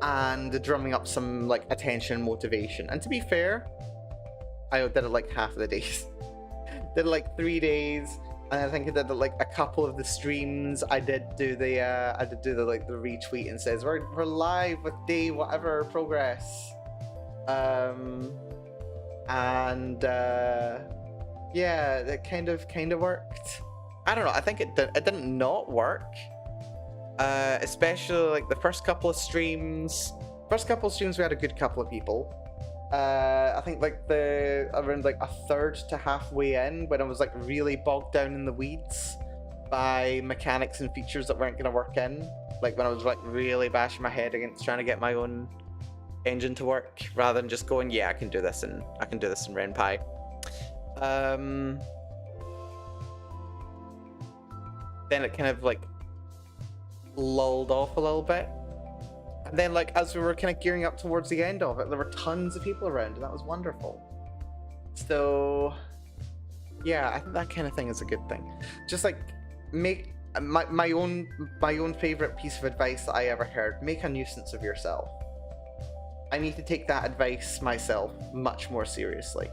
and drumming up some like attention and motivation. And to be fair, I did it like half of the days. Did it like 3 days, and I think I did like a couple of the streams. I did do the like the retweet and says we're live with day whatever progress. Yeah, that kind of worked. I don't know. I think it didn't not work. Especially like the first couple of streams. First couple of streams we had a good couple of people. I think like around like a third to halfway in, when I was like really bogged down in the weeds by mechanics and features that weren't going to work in. Like when I was like really bashing my head against trying to get my own engine to work, rather than just going, yeah, I can do this in Ren'Py. Then it kind of like lulled off a little bit. And then, like, as we were kind of gearing up towards the end of it, there were tons of people around, and that was wonderful. So, yeah, I think that kind of thing is a good thing. Just like make my own favorite piece of advice that I ever heard: make a nuisance of yourself. I need to take that advice myself much more seriously,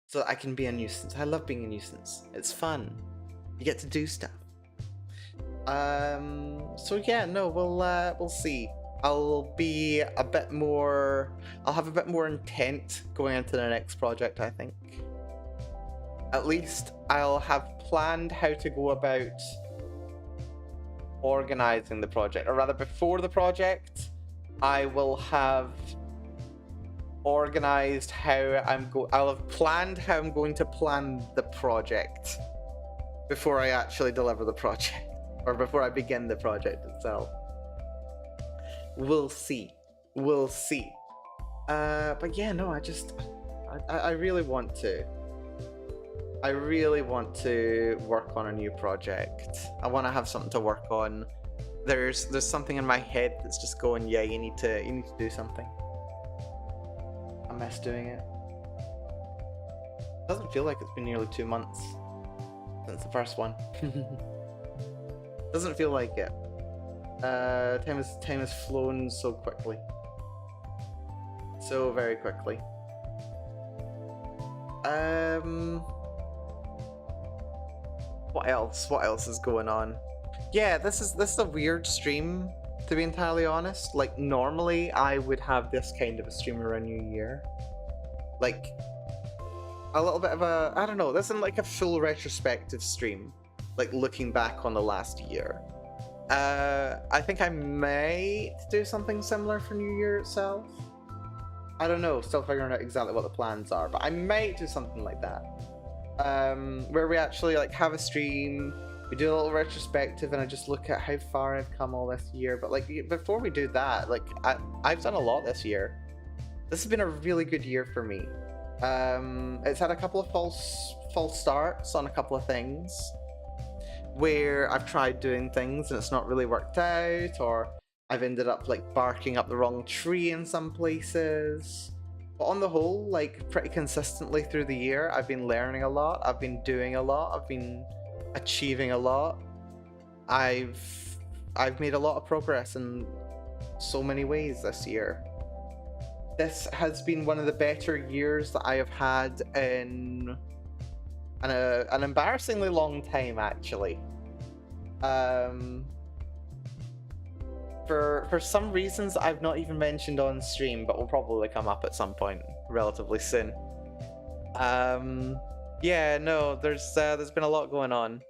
so that I can be a nuisance. I love being a nuisance. It's fun. You get to do stuff. So yeah, no, we'll see. I'll have a bit more intent going into the next project, I think. At least I'll have planned how to go about organizing the project, or rather before the project, I will have organized how I'll have planned how I'm going to plan the project before I actually deliver the project. Or before I begin the project itself. We'll see. But yeah, no, I really want to. I really want to work on a new project. I want to have something to work on. There's something in my head that's just going, yeah, you need to do something. I miss doing it. Doesn't feel like it's been nearly 2 months since the first one. Doesn't feel like it. Time has flown so quickly. So very quickly. What else? What else is going on? Yeah, this is a weird stream, to be entirely honest. Like, normally I would have this kind of a stream around New Year. Like, a little bit of a, I don't know, this isn't like a full retrospective stream. Like looking back on the last year. I think I might do something similar for New Year itself. I don't know, still figuring out exactly what the plans are, but I might do something like that. Where we actually like have a stream, we do a little retrospective, and I just look at how far I've come all this year. But like before we do that, like I've done a lot this year. This has been a really good year for me. It's had a couple of false starts on a couple of things where I've tried doing things and it's not really worked out, or I've ended up like barking up the wrong tree in some places. But on the whole, like pretty consistently through the year, I've been learning a lot, I've been doing a lot, I've been achieving a lot. I've made a lot of progress in so many ways this year. This has been one of the better years that I have had in an embarrassingly long time, actually. For some reasons I've not even mentioned on stream, but will probably come up at some point relatively soon. Yeah, no, there's been a lot going on.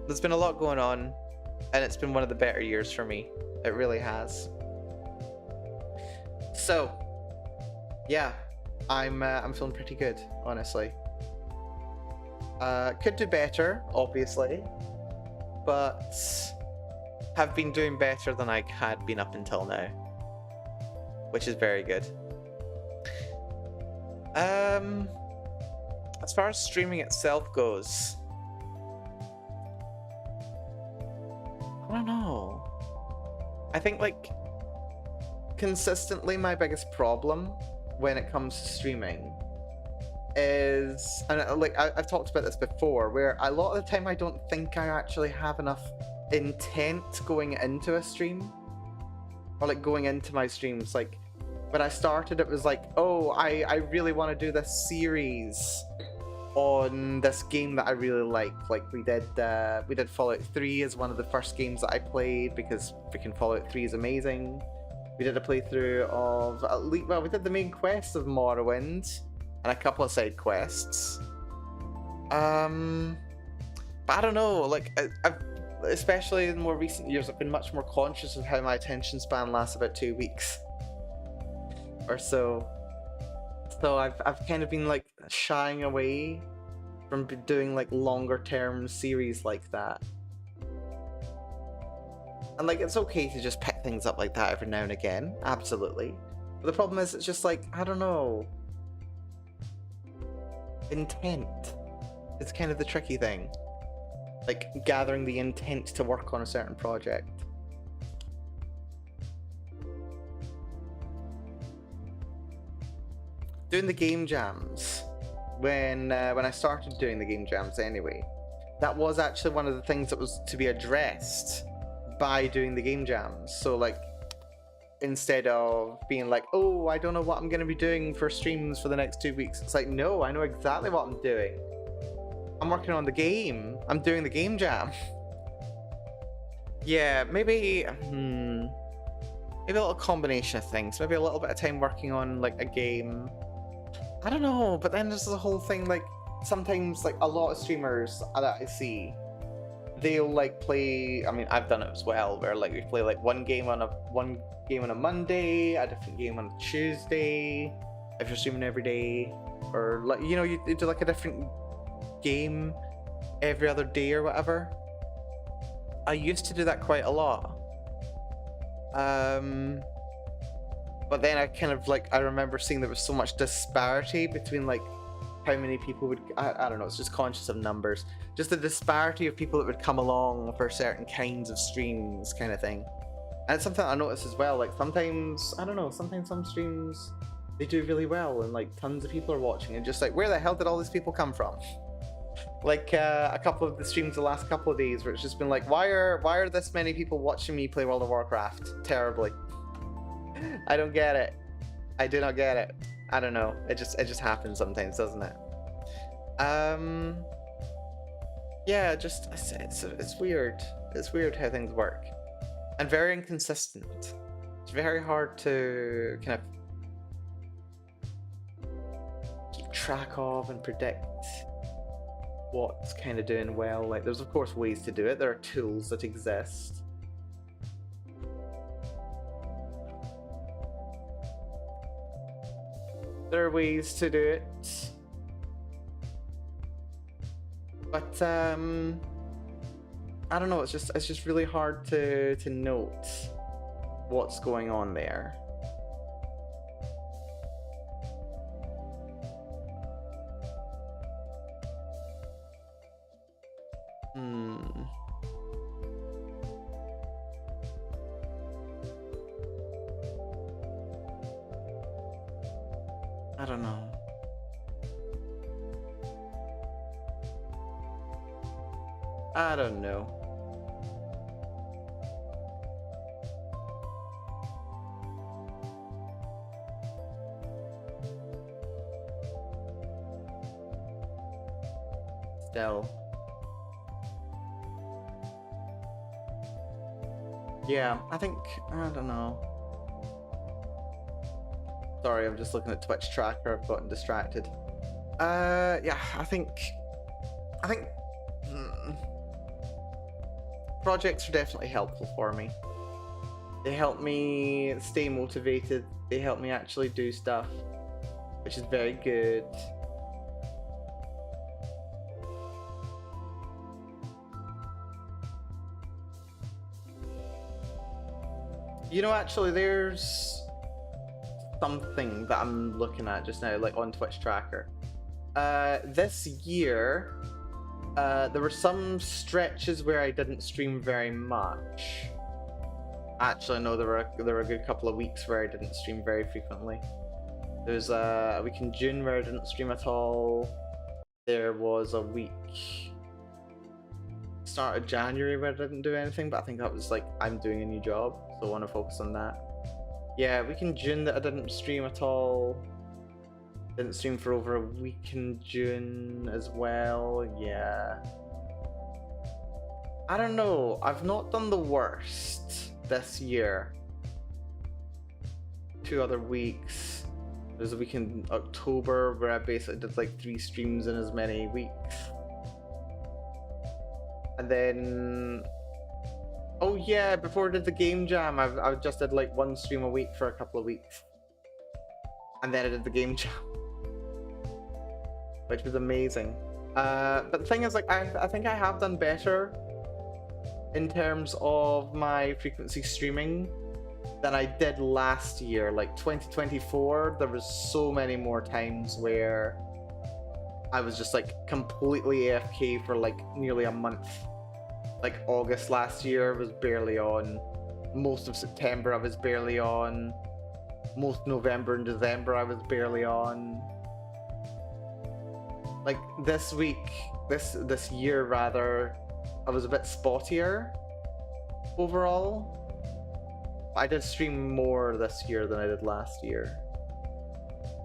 There's been a lot going on, and it's been one of the better years for me. It really has. So, yeah, I'm feeling pretty good, honestly. Could do better, obviously, but have been doing better than I had been up until now, which is very good. As far as streaming itself goes, I don't know. I think like consistently my biggest problem when it comes to streaming is, and like I've talked about this before, where a lot of the time I don't think I actually have enough intent going into a stream, or like going into my streams. Like when I started, it was like, oh, I really want to do this series on this game that I really like. Like we did Fallout 3 as one of the first games that I played, because freaking Fallout 3 is amazing. We did a playthrough of, well, we did the main quest of Morrowind and a couple of side quests. But I don't know, like I've especially in more recent years, I've been much more conscious of how my attention span lasts about 2 weeks or so. So I've kind of been like shying away from doing like longer term series like that. And like it's okay to just pick things up like that every now and again, absolutely. But the problem is, it's just like, I don't know. Intent is kind of the tricky thing. Like gathering the intent to work on a certain project. Doing the game jams, when I started doing the game jams anyway, that was actually one of the things that was to be addressed by doing the game jams. So like, instead of being like, oh, I don't know what I'm going to be doing for streams for the next 2 weeks, it's like, no, I know exactly what I'm doing. I'm working on the game. I'm doing the game jam. Yeah, maybe a little combination of things. Maybe a little bit of time working on like a game. I don't know, but then there's the whole thing, like sometimes like a lot of streamers that I see, they'll like play, I mean I've done it as well, where like we play like one game on a Monday, a different game on a Tuesday, if you're streaming every day, or like, you know, you do like a different game every other day or whatever. I used to do that quite a lot. But then I kind of like, I remember seeing there was so much disparity between like how many people would, I don't know, it's just conscious of numbers. Just the disparity of people that would come along for certain kinds of streams kind of thing. And it's something I noticed as well, like sometimes, I don't know, sometimes some streams, they do really well and like tons of people are watching and just like, where the hell did all these people come from? Like a couple of the streams the last couple of days where it's just been like, why are this many people watching me play World of Warcraft terribly? I don't get it. I do not get it. I don't know. It just happens sometimes, doesn't it? Yeah, just it's weird. It's weird how things work, and very inconsistent. It's very hard to kind of keep track of and predict what's kind of doing well. Like, there's of course ways to do it. There are tools that exist. There are ways to do it, but I don't know. It's just really hard to note what's going on there. I don't know. I don't know. Still. Yeah, I don't know. Sorry, I'm just looking at Twitch tracker. I've gotten distracted. Yeah, I think projects are definitely helpful for me. They help me stay motivated. They help me actually do stuff, which is very good. You know, actually, there's something that I'm looking at just now, like on Twitch tracker. This year, there were some stretches where I didn't stream very much. Actually, no, there were a good couple of weeks where I didn't stream very frequently. There was a week in June where I didn't stream at all. There was a week start of January where I didn't do anything, but I think that was like I'm doing a new job, so I want to focus on that. Yeah, week in June that I didn't stream at all. Didn't stream for over a week in June as well. Yeah. I don't know. I've not done the worst this year. 2 other weeks. There's a week in October where I basically did like 3 streams in as many weeks. And then, oh yeah, before I did the game jam, I just did like 1 stream a week for a couple of weeks. And then I did the game jam, which was amazing. But the thing is, like, I think I have done better in terms of my frequency streaming than I did last year. Like 2024, there was so many more times where I was just like completely AFK for like nearly a month. Like August last year was barely on. Most of September I was barely on. Most November and December I was barely on. Like this week, this year rather, I was a bit spottier overall. I did stream more this year than I did last year,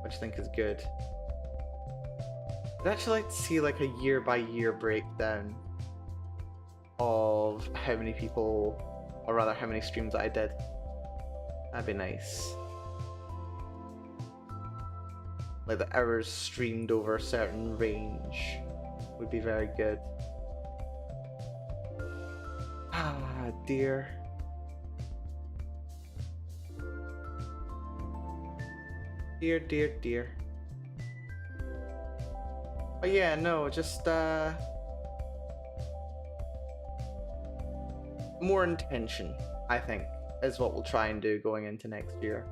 which I think is good. I'd actually like to see like a year-by-year breakdown of how many people, or rather how many streams I did. That'd be nice. Like the hours streamed over a certain range would be very good. Ah, dear. Dear, dear, dear. But yeah, no, just more intention, I think, is what we'll try and do going into next year.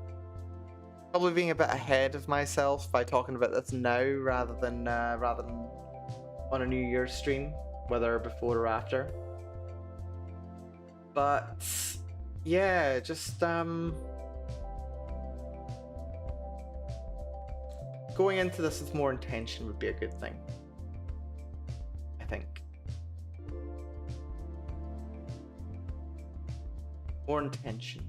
Probably being a bit ahead of myself by talking about this now rather than on a New Year's stream, whether before or after. But yeah, just going into this with more intention would be a good thing, I think. More intention.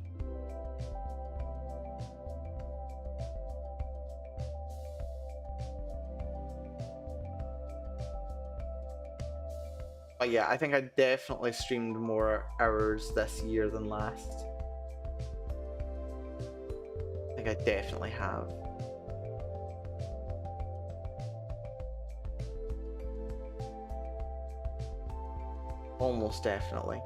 But yeah, I think I definitely streamed more hours this year than last. I think I definitely have. Almost definitely.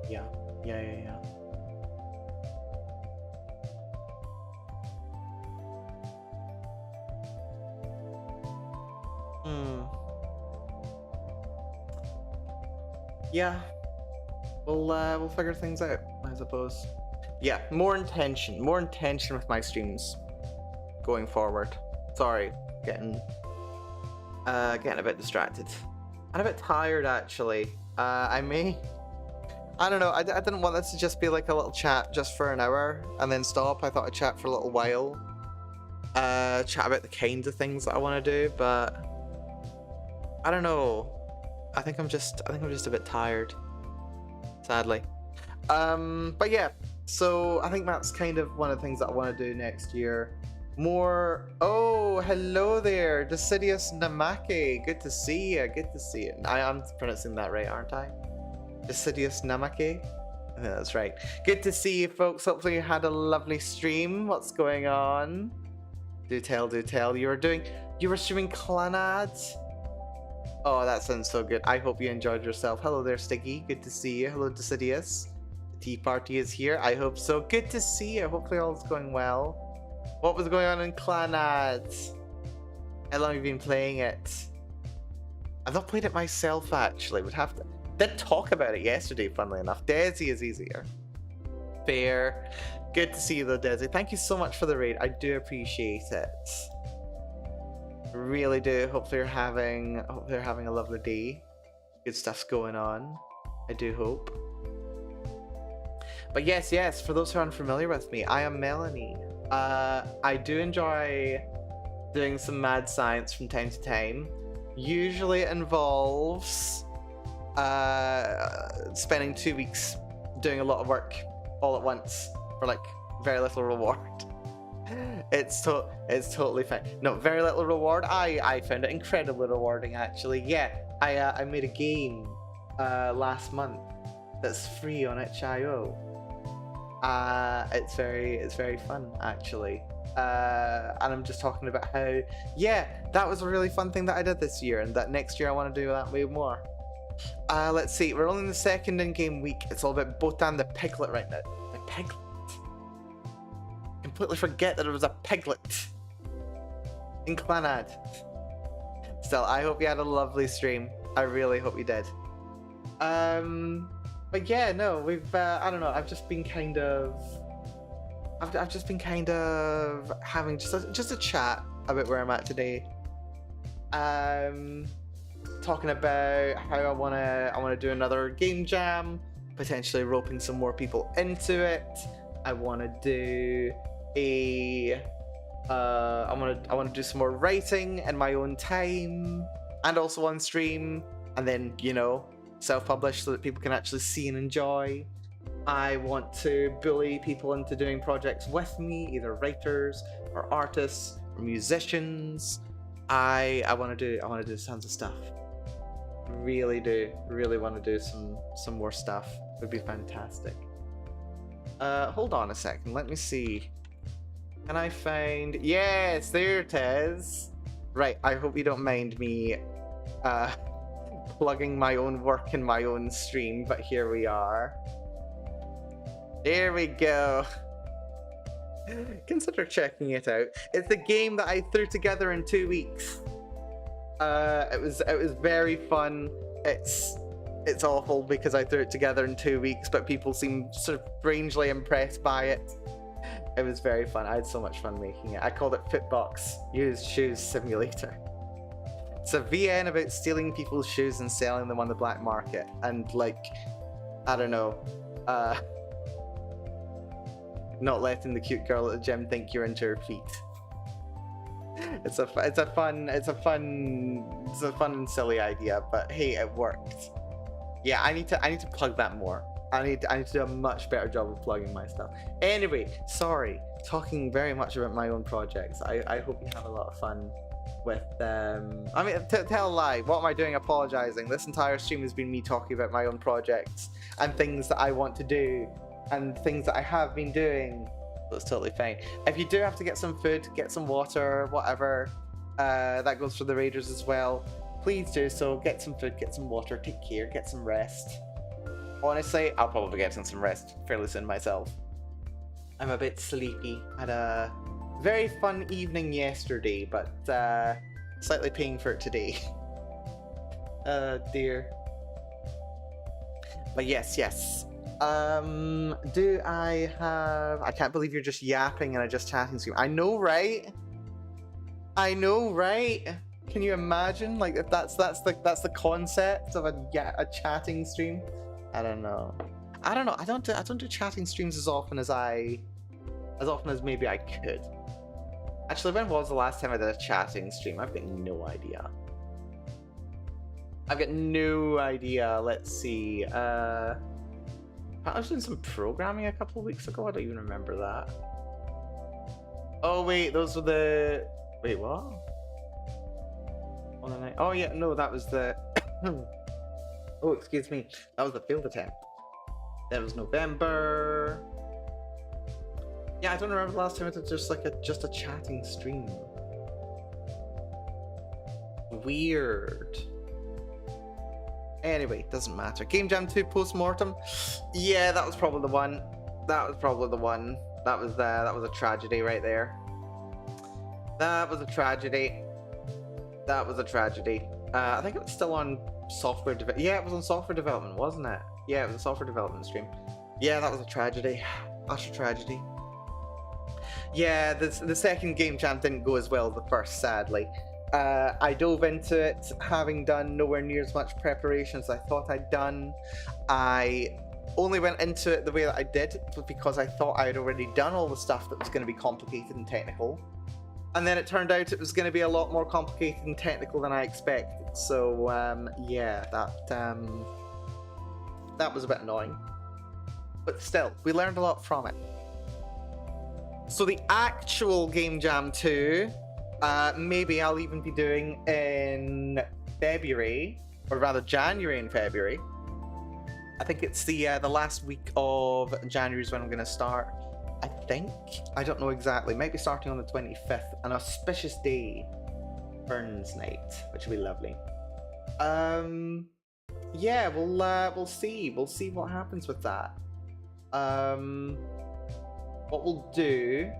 Yeah. Yeah. We'll figure things out, I suppose. Yeah, more intention with my streams going forward. Sorry, getting a bit distracted and a bit tired actually. I may. I don't know. I didn't want this to just be like a little chat just for an hour and then stop. I thought I'd chat for a little while. Chat about the kinds of things that I want to do, but I don't know. I think I'm just a bit tired, sadly. But yeah. So I think that's kind of one of the things that I want to do next year. More. Oh, hello there, Decidius Namake. Good to see you. Good to see you. I'm pronouncing that right, aren't I? Decidius Namake. I think that's right. Good to see you, folks. Hopefully you had a lovely stream. What's going on? Do tell, do tell. You were streaming Clannad. Oh, that sounds so good. I hope you enjoyed yourself. Hello there, Sticky. Good to see you. Hello, Decidius. The tea party is here. I hope so. Good to see you. Hopefully all is going well. What was going on in Clannad? How long have you been playing it? I've not played it myself, actually. Would have to. Did talk about it yesterday, funnily enough. Desi is easier. Fair. Good to see you, though, Desi. Thank you so much for the raid. I do appreciate it. Really do. Hopefully you're having a lovely day. Good stuff's going on. I do hope. But yes, for those who are unfamiliar with me, I am Melanie. I do enjoy doing some mad science from time to time. Usually it involves spending 2 weeks doing a lot of work all at once for like very little reward. It's totally fine. No, very little reward. I found it incredibly rewarding, actually. Yeah, I made a game last month that's free on itch.io. It's very fun, actually. And I'm just talking about how, yeah, that was a really fun thing that I did this year, and that next year I want to do that way more. Let's see, we're only in the second in-game week. It's all about Botan the Piglet right now. The Piglet. Completely forget that it was a piglet in Clannad. Still, I hope you had a lovely stream. I really hope you did. But yeah, no, we've I don't know. I've just been kind of having just a chat about where I'm at today. Talking about how I wanna do another game jam, potentially roping some more people into it. I wanna do I want to do some more writing in my own time and also on stream, and then, you know, self-publish so that people can actually see and enjoy. I want to bully people into doing projects with me, either writers or artists or musicians. I want to do tons of stuff. Really want to do some more stuff. It would be fantastic. Hold on a second, let me see. Can I find... Yes, there it is. Right, I hope you don't mind me plugging my own work in my own stream, but here we are. There we go. Consider checking it out. It's the game that I threw together in 2 weeks. It was very fun. It's awful because I threw it together in 2 weeks, but people seem sort of strangely impressed by it. It was very fun. I had so much fun making it. I called it Fitbox Used Shoes Simulator. It's a VN about stealing people's shoes and selling them on the black market. And like, I don't know, not letting the cute girl at the gym think you're into her feet. It's a fun and silly idea, but hey, it worked. Yeah, I need to plug that more. I need to do a much better job of plugging my stuff. Anyway, sorry, talking very much about my own projects. I hope you have a lot of fun with them. I mean, tell a lie. What am I doing apologizing? This entire stream has been me talking about my own projects and things that I want to do and things that I have been doing. That's totally fine. If you do have to get some food, get some water, whatever, that goes for the raiders as well. Please do so. Get some food, get some water, take care, get some rest. Honestly, I'll probably get some rest fairly soon myself. I'm a bit sleepy. Had a very fun evening yesterday, but slightly paying for it today. Dear. But yes. Do I have... I can't believe you're just yapping and I just chatting to you. I know, right? Can you imagine? Like, if that's the concept of a chatting stream. I don't know. I don't know. I don't do chatting streams as often as maybe I could. Actually, when was the last time I did a chatting stream? I've got no idea. I've got no idea. Let's see. I was doing some programming a couple of weeks ago. I don't even remember that. Oh wait, those were the. Wait, what? Oh yeah, no, that was the. Oh, excuse me. That was the field attempt. That was November. Yeah, I don't remember the last time I did just a chatting stream. Weird. Anyway, doesn't matter. Game Jam 2 post-mortem. Yeah, that was probably the one. That was a tragedy right there. That was a tragedy. I think it was still on software development. Yeah, it was on software development, wasn't it? Yeah, it was a software development stream. Yeah, that was a tragedy. Utter tragedy. Yeah, the second Game Jam didn't go as well as the first, sadly. I dove into it having done nowhere near as much preparation as I thought I'd done. I only went into it the way that I did because I thought I had already done all the stuff that was going to be complicated and technical. And then it turned out it was going to be a lot more complicated and technical than I expected. So, yeah, that was a bit annoying. But still, we learned a lot from it. So the actual Game Jam 2, maybe I'll even be doing in February, or rather January and February. I think it's the last week of January is when I'm going to start. I think. I don't know exactly. Might be starting on the 25th, an auspicious day, Burns Night, which will be lovely. Yeah, we'll see. We'll see what happens with that. What we'll do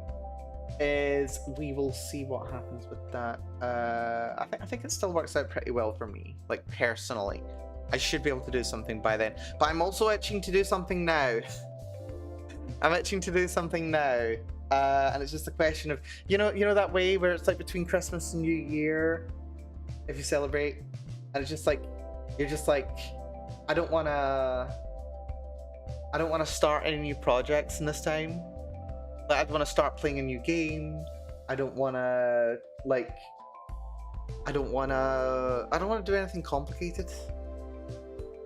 is we will see what happens with that. I think it still works out pretty well for me, like personally. I should be able to do something by then. But I'm also itching to do something now. I'm itching to do something now. And it's just a question of, you know that way where it's like between Christmas and New Year, if you celebrate, and it's just like, you're just like, I don't want to start any new projects in this time. Like, I want to start playing a new game. I don't want to do anything complicated.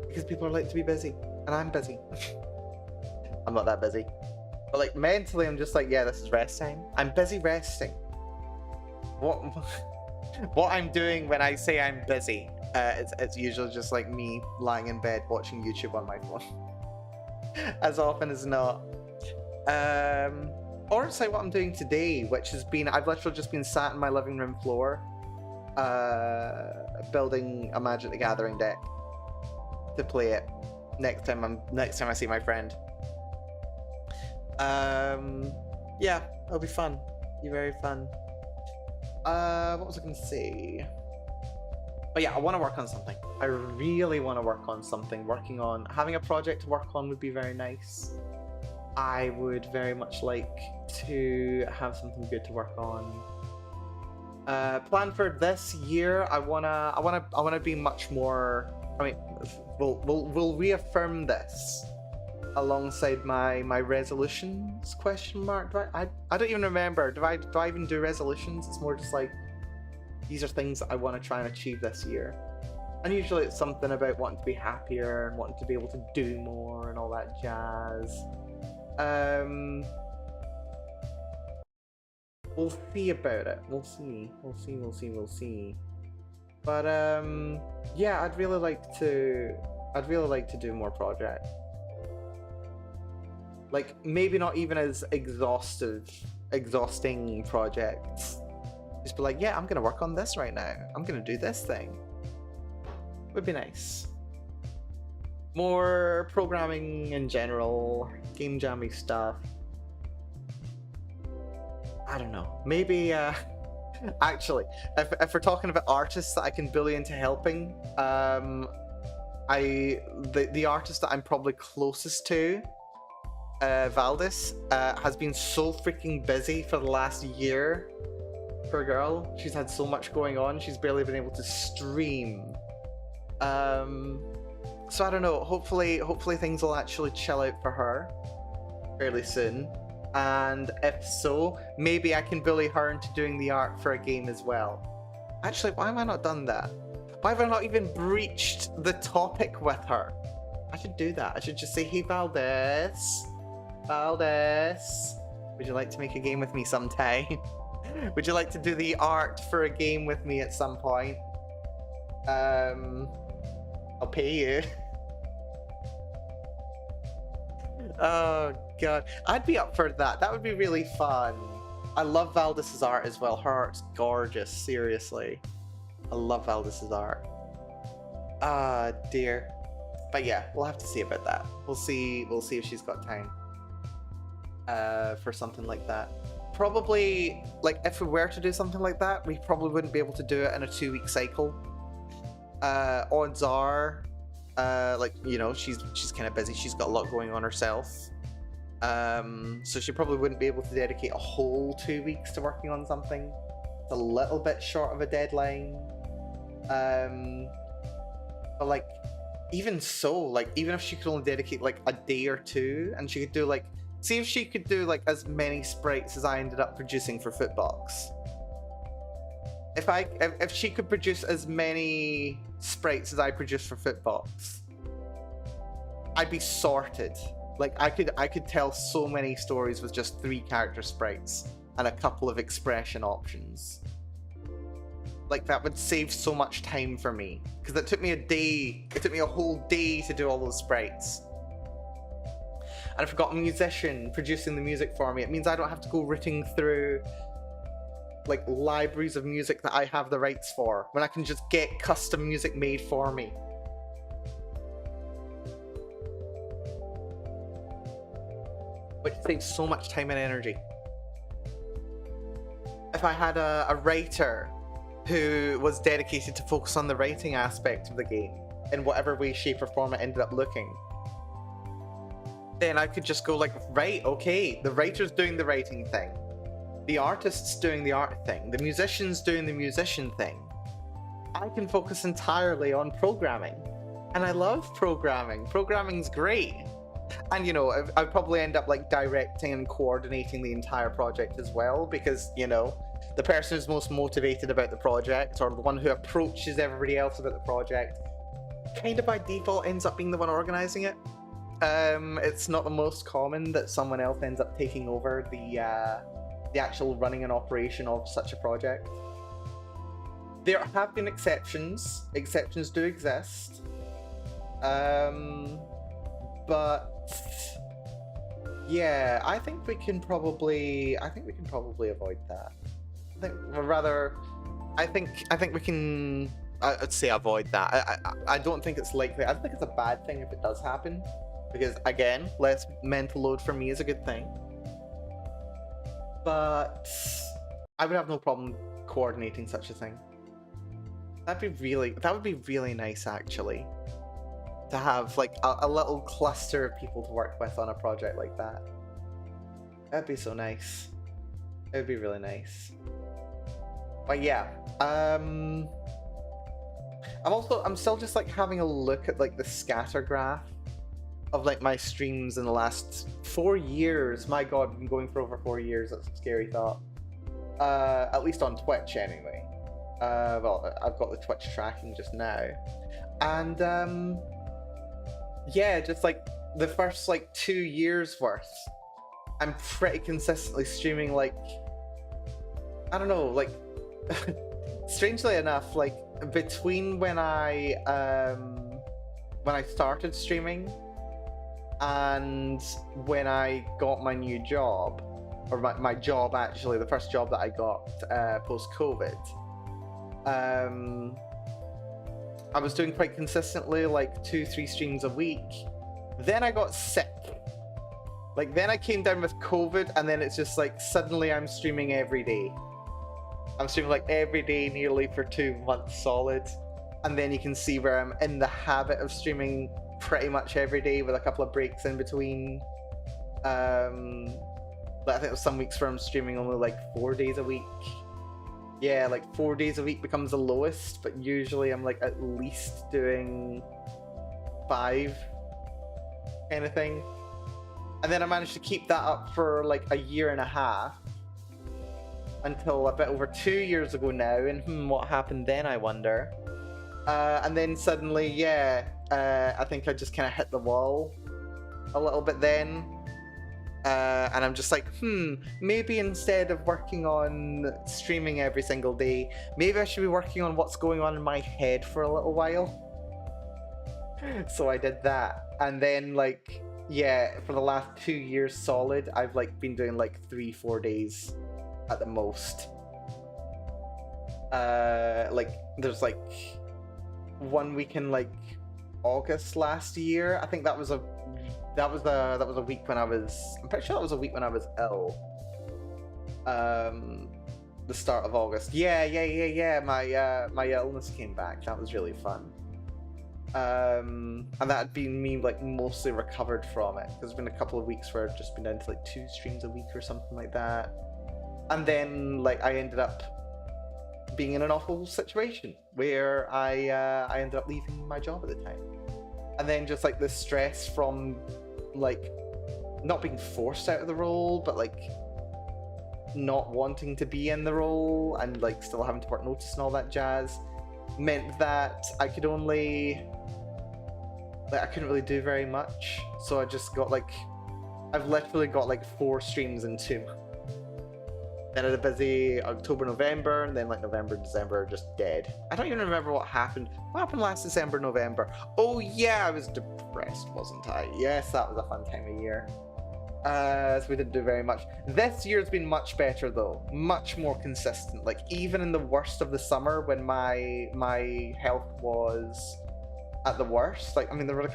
Because people are like to be busy, and I'm busy. I'm not that busy. But like mentally, I'm just like, yeah, this is rest time. I'm busy resting. What I'm doing when I say I'm busy, it's usually just like me lying in bed watching YouTube on my phone. As often as not. Or it's like what I'm doing today, which has been, I've literally just been sat in my living room floor, building a Magic the Gathering deck to play it next time I see my friend. Yeah, it'll be fun. It'll be very fun. What was I gonna say? But yeah, I want to work on something. I really want to work on something. Having a project to work on would be very nice. I would very much like to have something good to work on. Plan for this year, I wanna be much more. I mean, we'll reaffirm this alongside my resolutions ? I don't even remember. Do I even do resolutions? It's more just like, these are things that I want to try and achieve this year. And usually it's something about wanting to be happier and wanting to be able to do more and all that jazz. We'll see about it. We'll see. But yeah, I'd really like to do more projects. Like, maybe not even as exhausting projects. Just be like, yeah, I'm gonna work on this right now. I'm gonna do this thing. Would be nice. More programming in general, game jammy stuff. I don't know. Maybe, actually, if we're talking about artists that I can bully into helping, the artist that I'm probably closest to, Valdis, has been so freaking busy for the last year Poor girl. She's had so much going on. She's barely been able to stream. So I don't know. Hopefully things will actually chill out for her fairly soon. And if so, maybe I can bully her into doing the art for a game as well. Actually, why have I not done that? Why have I not even breached the topic with her? I should do that. I should just say, hey Valdez, would you like to make a game with me sometime? Would you like to do the art for a game with me at some point? I'll pay you. Oh god, I'd be up for that. That would be really fun. I love Valdez's art as well. Her art's gorgeous, seriously. I love Valdez's art. Ah, dear. But yeah, we'll have to see about that. We'll see if she's got time for something like that. Probably, like, if we were to do something like that, we probably wouldn't be able to do it in a 2-week cycle. Odds are, like, you know, she's kind of busy. She's got a lot going on herself. So she probably wouldn't be able to dedicate a whole 2 weeks to working on something. It's a little bit short of a deadline. But like, even so, like, even if she could only dedicate like a day or two, and she could do like, see if she could do like as many sprites as I ended up producing for Footbox. If she could produce as many sprites as I produced for Footbox, I'd be sorted. Like, I could tell so many stories with just 3 character sprites and a couple of expression options. Like, that would save so much time for me, because it took me a day. It took me a whole day to do all those sprites. And if I've got a musician producing the music for me, it means I don't have to go rooting through like libraries of music that I have the rights for, when I can just get custom music made for me. Which saves so much time and energy. If I had a writer who was dedicated to focus on the writing aspect of the game, in whatever way, shape or form it ended up looking, then I could just go like, right, okay, the writer's doing the writing thing, the artist's doing the art thing, the musician's doing the musician thing. I can focus entirely on programming. And I love programming. Programming's great. And, you know, I'd probably end up like directing and coordinating the entire project as well, because, you know, the person who's most motivated about the project, or the one who approaches everybody else about the project, kind of by default ends up being the one organizing it. It's not the most common that someone else ends up taking over the actual running and operation of such a project. There have been exceptions. Exceptions do exist. But yeah, I think we can probably avoid that. I think we can. I'd say avoid that. I don't think it's likely. I don't think it's a bad thing if it does happen, because again, less mental load for me is a good thing. But I would have no problem coordinating such a thing. That would be really nice, actually, to have like a little cluster of people to work with on a project like that. That'd be so nice. It would be really nice. But yeah, I'm still just like having a look at like the scatter graph of like my streams in the last 4 years. My god, I've been going for over 4 years. That's a scary thought. At least on Twitch anyway. Well, I've got the Twitch tracking just now. And yeah, just like the first like 2 years worth, I'm pretty consistently streaming like, I don't know, like strangely enough, like between when I started streaming and when I got my new job, or my job actually, the first job that I got post-COVID, I was doing quite consistently like 2-3 streams a week. Then I got sick. Like, then I came down with COVID, and then it's just like suddenly I'm streaming every day. I'm streaming like every day nearly for 2 months solid. And then you can see where I'm in the habit of streaming pretty much every day with a couple of breaks in between. But I think there's some weeks where I'm streaming only like 4 days a week. yeah, like 4 days a week becomes the lowest, but usually I'm like at least doing 5 kind of thing. And then I managed to keep that up for like a year and a half until a bit over 2 years ago now. And what happened then, I wonder? And then suddenly, yeah, I think I just kind of hit the wall a little bit then. And I'm just like, maybe instead of working on streaming every single day, maybe I should be working on what's going on in my head for a little while. So I did that. And then, like, yeah, for the last 2 years solid, I've like been doing like 3-4 days at the most. Like there's like 1 week in like August last year. I think that was a week when I was, I'm pretty sure that was a week when I was ill. The start of August. Yeah. My illness came back. That was really fun. And that had been me like mostly recovered from it. There's been a couple of weeks where I've just been down to like 2 streams a week or something like that. And then like I ended up being in an awful situation where I ended up leaving my job at the time. And then just like the stress from like not being forced out of the role, but like not wanting to be in the role and like still having to work notice and all that jazz meant that I could only I couldn't really do very much. So I just got like, I've literally got like 4 streams in 2 months. Then I had a busy October, November, and then like November, December, just dead. I don't even remember what happened. What happened last December, November? Oh yeah, I was depressed, wasn't I? Yes, that was a fun time of year. So we didn't do very much. This year's been much better though, much more consistent. Like even in the worst of the summer when my health was at the worst, like I mean there were a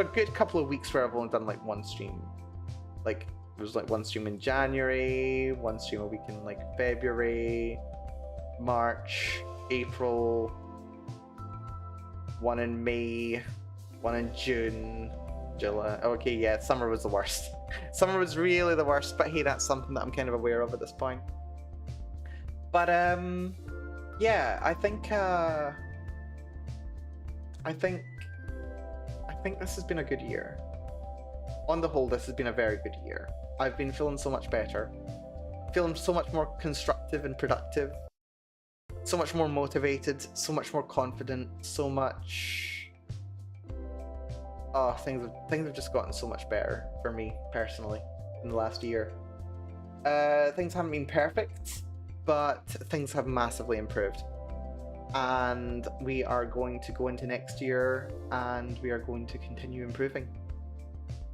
good couple of weeks where I've only done like 1 stream. Like there was like 1 stream in January, 1 stream a week in like February, March, April, 1 in May, 1 in June, July. Okay, yeah, summer was the worst. Summer was really the worst, but hey, that's something that I'm kind of aware of at this point. But yeah, I think this has been a good year. On the whole, this has been a very good year. I've been feeling so much better, feeling so much more constructive and productive, so much more motivated, so much more confident, so much... Oh, things have just gotten so much better for me, personally, in the last year. Things haven't been perfect, but things have massively improved. And we are going to go into next year, and we are going to continue improving.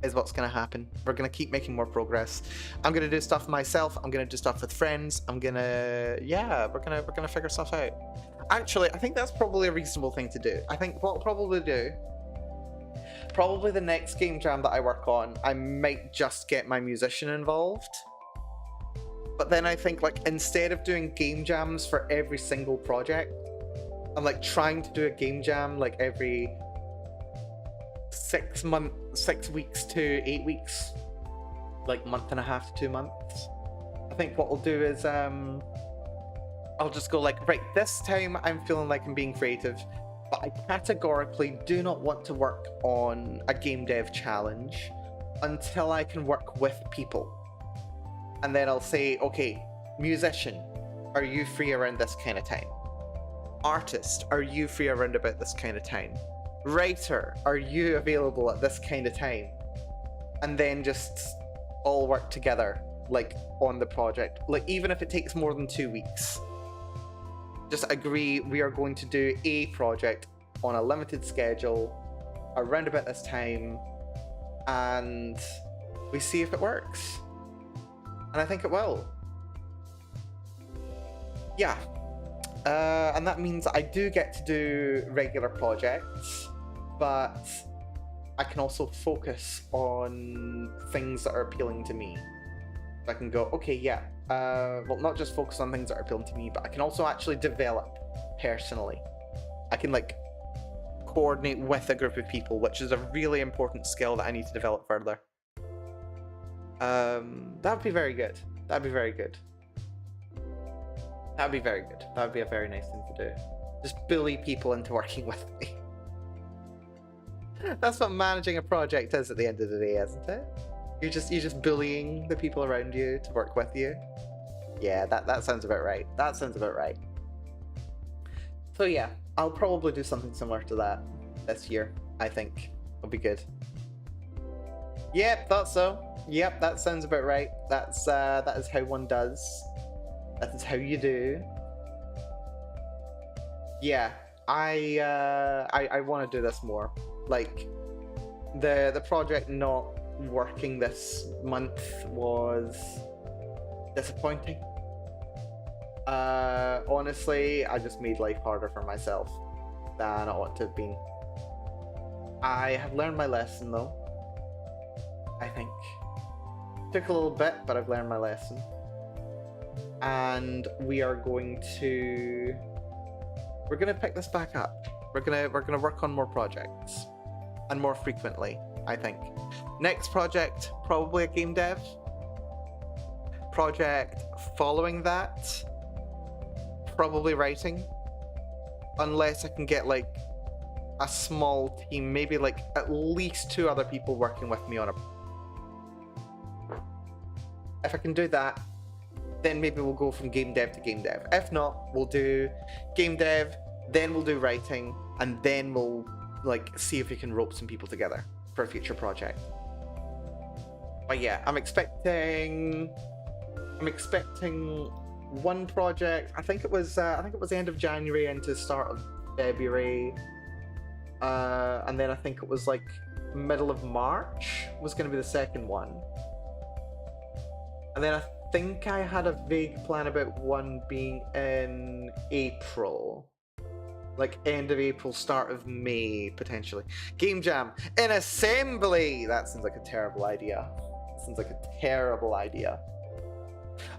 Is what's going to happen. We're going to keep making more progress. I'm going to do stuff myself. I'm going to do stuff with friends. I'm going to, yeah, we're going to figure stuff out. Actually, I think that's probably a reasonable thing to do. I think what I'll probably do, probably the next game jam that I work on, I might just get my musician involved. But then I think like instead of doing game jams for every single project, I'm like trying to do a game jam like every 6 weeks to 8 weeks, like month and a half to 2 months. I think what we'll do is I'll just go like, right, this time I'm feeling like I'm being creative, but I categorically do not want to work on a game dev challenge until I can work with people. And then I'll say, okay, musician, are you free around this kind of time? Artist, are you free around about this kind of time? Writer, are you available at this kind of time? And then just all work together, like on the project. Like even if it takes more than 2 weeks, just agree we are going to do a project on a limited schedule around about this time, and we see if it works. And I think it will. Yeah. And that means I do get to do regular projects, but I can also focus on things that are appealing to me. I can go, okay, yeah, well, not just focus on things that are appealing to me, but I can also actually develop personally. I can like coordinate with a group of people, which is a really important skill that I need to develop further. That would be very good. That'd be very good. That'd be very good. That'd be a very nice thing to do. Just bully people into working with me. That's what managing a project is at the end of the day, isn't it? You're just bullying the people around you to work with you. Yeah, that sounds about right. That sounds about right. So yeah, I'll probably do something similar to that this year, I think. It'll be good. Yep, thought so. Yep, that sounds about right. That is how one does. That is how you do. Yeah, I want to do this more. Like, the project not working this month was disappointing. Honestly, I just made life harder for myself than it ought to have been. I have learned my lesson though, I think. Took a little bit, but I've learned my lesson. And we're gonna pick this back up. We're gonna work on more projects. And more frequently, I think. Next project, probably a game dev. Project following that, probably writing. Unless I can get like a small team, maybe like at least 2 other people working with me on a... If I can do that, then maybe we'll go from game dev to game dev. If not, we'll do game dev, then we'll do writing, and then we'll like see if we can rope some people together for a future project. But yeah, I'm expecting one project. I think it was the end of January into start of February, and then I think it was like middle of March was going to be the second one, and then I think I had a vague plan about one being in April, like end of April, start of May potentially. Game Jam in Assembly. That sounds like a terrible idea. Sounds like a terrible idea.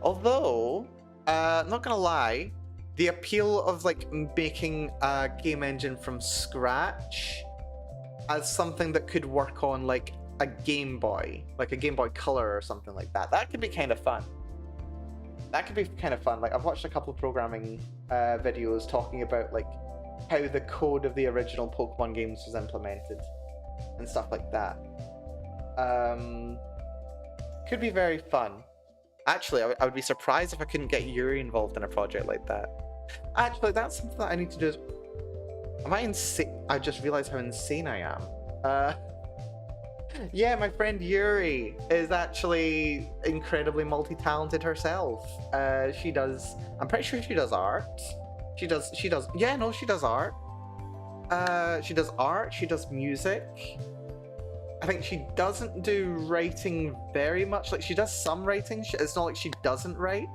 Although, not gonna lie, the appeal of like making a game engine from scratch as something that could work on like a Game Boy, like a Game Boy Color or something like that, that could be kind of fun. That could be kind of fun. Like, I've watched a couple of programming videos talking about like how the code of the original Pokemon games was implemented and stuff like that. Could be very fun. Actually, I would be surprised if I couldn't get Yuri involved in a project like that. Actually, that's something that I need to do. Am I insane? I just realized how insane I am. Yeah, my friend Yuri is actually incredibly multi-talented herself. She does... I'm pretty sure she does art. She does... Yeah, no, she does art. She does art, she does music. I think she doesn't do writing very much. Like, she does some writing. It's not like she doesn't write.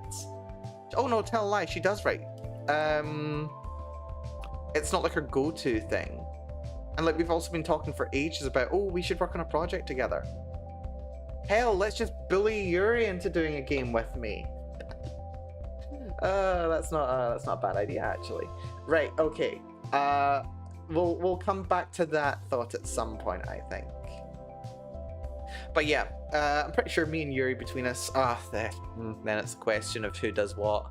Oh no, tell a lie, she does write. It's not like her go-to thing. And like, we've also been talking for ages about, oh, we should work on a project together. Hell, let's just bully Yuri into doing a game with me. That's not a bad idea, actually. Right, okay. We'll come back to that thought at some point, I think. But yeah, I'm pretty sure me and Yuri between us, then it's a question of who does what.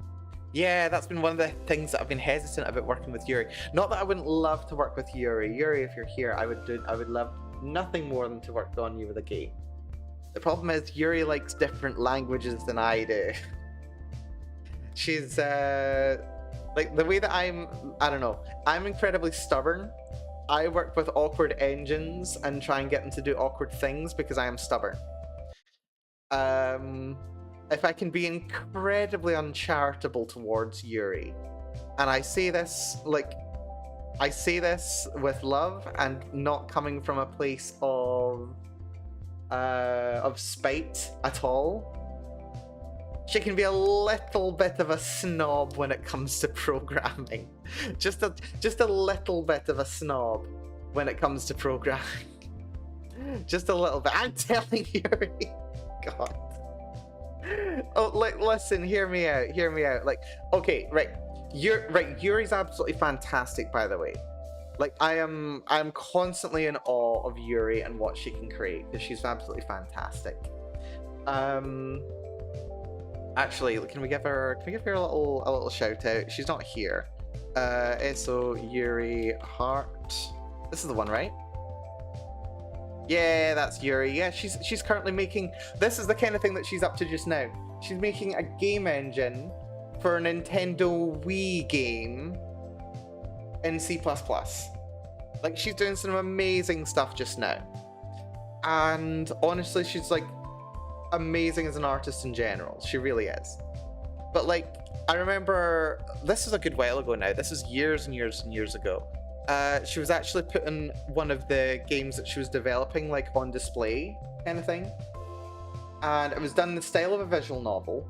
Yeah, that's been one of the things that I've been hesitant about working with Yuri. Not that I wouldn't love to work with Yuri. Yuri, if you're here, I would love nothing more than to work on you with a game. The problem is Yuri likes different languages than I do. She's like the way that I don't know. I'm incredibly stubborn. I work with awkward engines and try and get them to do awkward things because I am stubborn. If I can be incredibly uncharitable towards Yuri, and I say this with love and not coming from a place of spite at all, she can be a little bit of a snob when it comes to programming. Just a little bit of a snob when it comes to programming. Just a little bit. I'm telling Yuri. God. Oh, like, listen, hear me out. Like, okay, right. Yuri's absolutely fantastic, by the way. Like, I'm constantly in awe of Yuri and what she can create, because she's absolutely fantastic. Actually, can we give her a little shout out? She's not here. So Yuri Hart. This is the one, right? Yeah, that's Yuri. Yeah, she's currently making. This is the kind of thing that she's up to just now. She's making a game engine for a Nintendo Wii game in C++. Like, she's doing some amazing stuff just now. And honestly, she's like amazing as an artist in general. She really is. But like, I remember, this is a good while ago now. This is years and years and years ago. She was actually putting one of the games that she was developing like on display, kind of thing. And it was done in the style of a visual novel.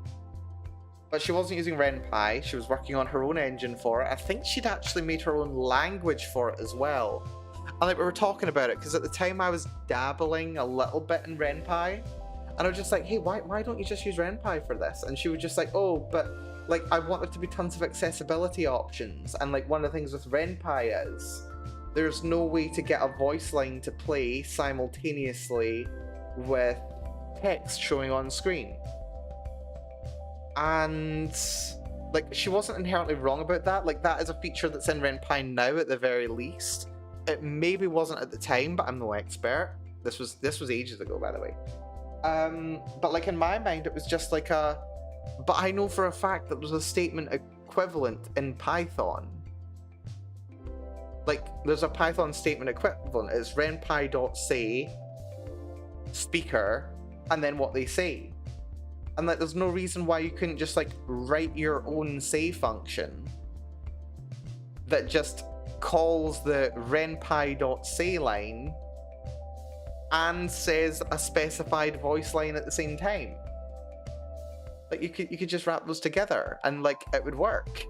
But she wasn't using Ren'Py. She was working on her own engine for it. I think she'd actually made her own language for it as well. And like, we were talking about it because at the time I was dabbling a little bit in Ren'Py. And I was just like, hey, why don't you just use Ren'Py for this? And she was just like, oh, but like, I want there to be tons of accessibility options. And like, one of the things with Ren'Py is there's no way to get a voice line to play simultaneously with text showing on screen. And like, she wasn't inherently wrong about that. Like, that is a feature that's in Ren'Py now at the very least. It maybe wasn't at the time, but I'm no expert. This was ages ago, by the way. But like, in my mind, it was just like a. But I know for a fact that there's a statement equivalent in Python. Like, there's a Python statement equivalent. It's renpy.say speaker and then what they say. And like, there's no reason why you couldn't just like write your own say function that just calls the renpy.say line and says a specified voice line at the same time. Like, you could just wrap those together and like, it would work.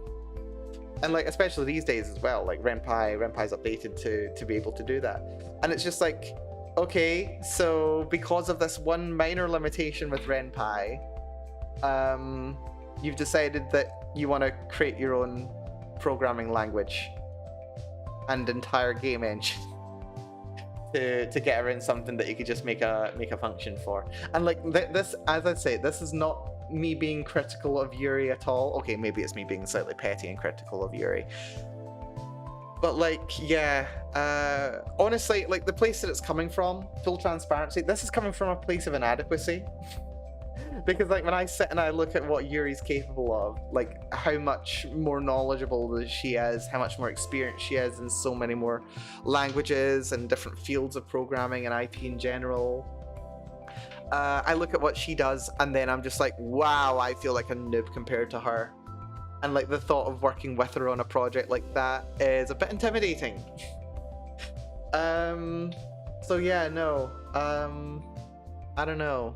And like, especially these days as well, like Ren'Py's updated to be able to do that. And it's just like, okay, so because of this one minor limitation with Ren'Py, you've decided that you want to create your own programming language and entire game engine to get around something that you could just make a function for. And like, this, as I say, this is not me being critical of Yuri at all. Okay, maybe it's me being slightly petty and critical of Yuri. But like, yeah, honestly, like, the place that it's coming from, full transparency, this is coming from a place of inadequacy. Because like, when I sit and I look at what Yuri's capable of, like how much more knowledgeable she is, how much more experienced she is in so many more languages and different fields of programming and IT in general, I look at what she does and then I'm just like, wow, I feel like a noob compared to her. And like, the thought of working with her on a project like that is a bit intimidating. So yeah, no, I don't know.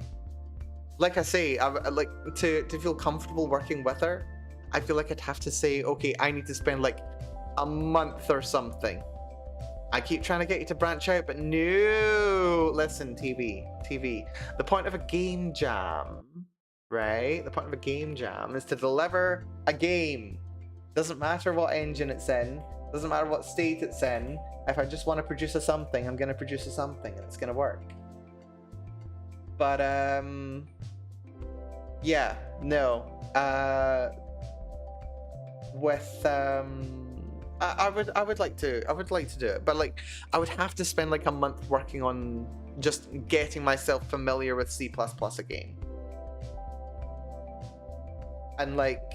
Like I say, like, to feel comfortable working with her, I feel like I'd have to say, okay, I need to spend like a month or something. I keep trying to get you to branch out, but no. Listen, TV. The point of a game jam, right? The point of a game jam is to deliver a game. Doesn't matter what engine it's in. Doesn't matter what state it's in. If I just want to produce a something, I'm going to produce a something, and it's going to work. But, yeah, no. With, I would like to do it, but like, I would have to spend like a month working on just getting myself familiar with C++ again. And like,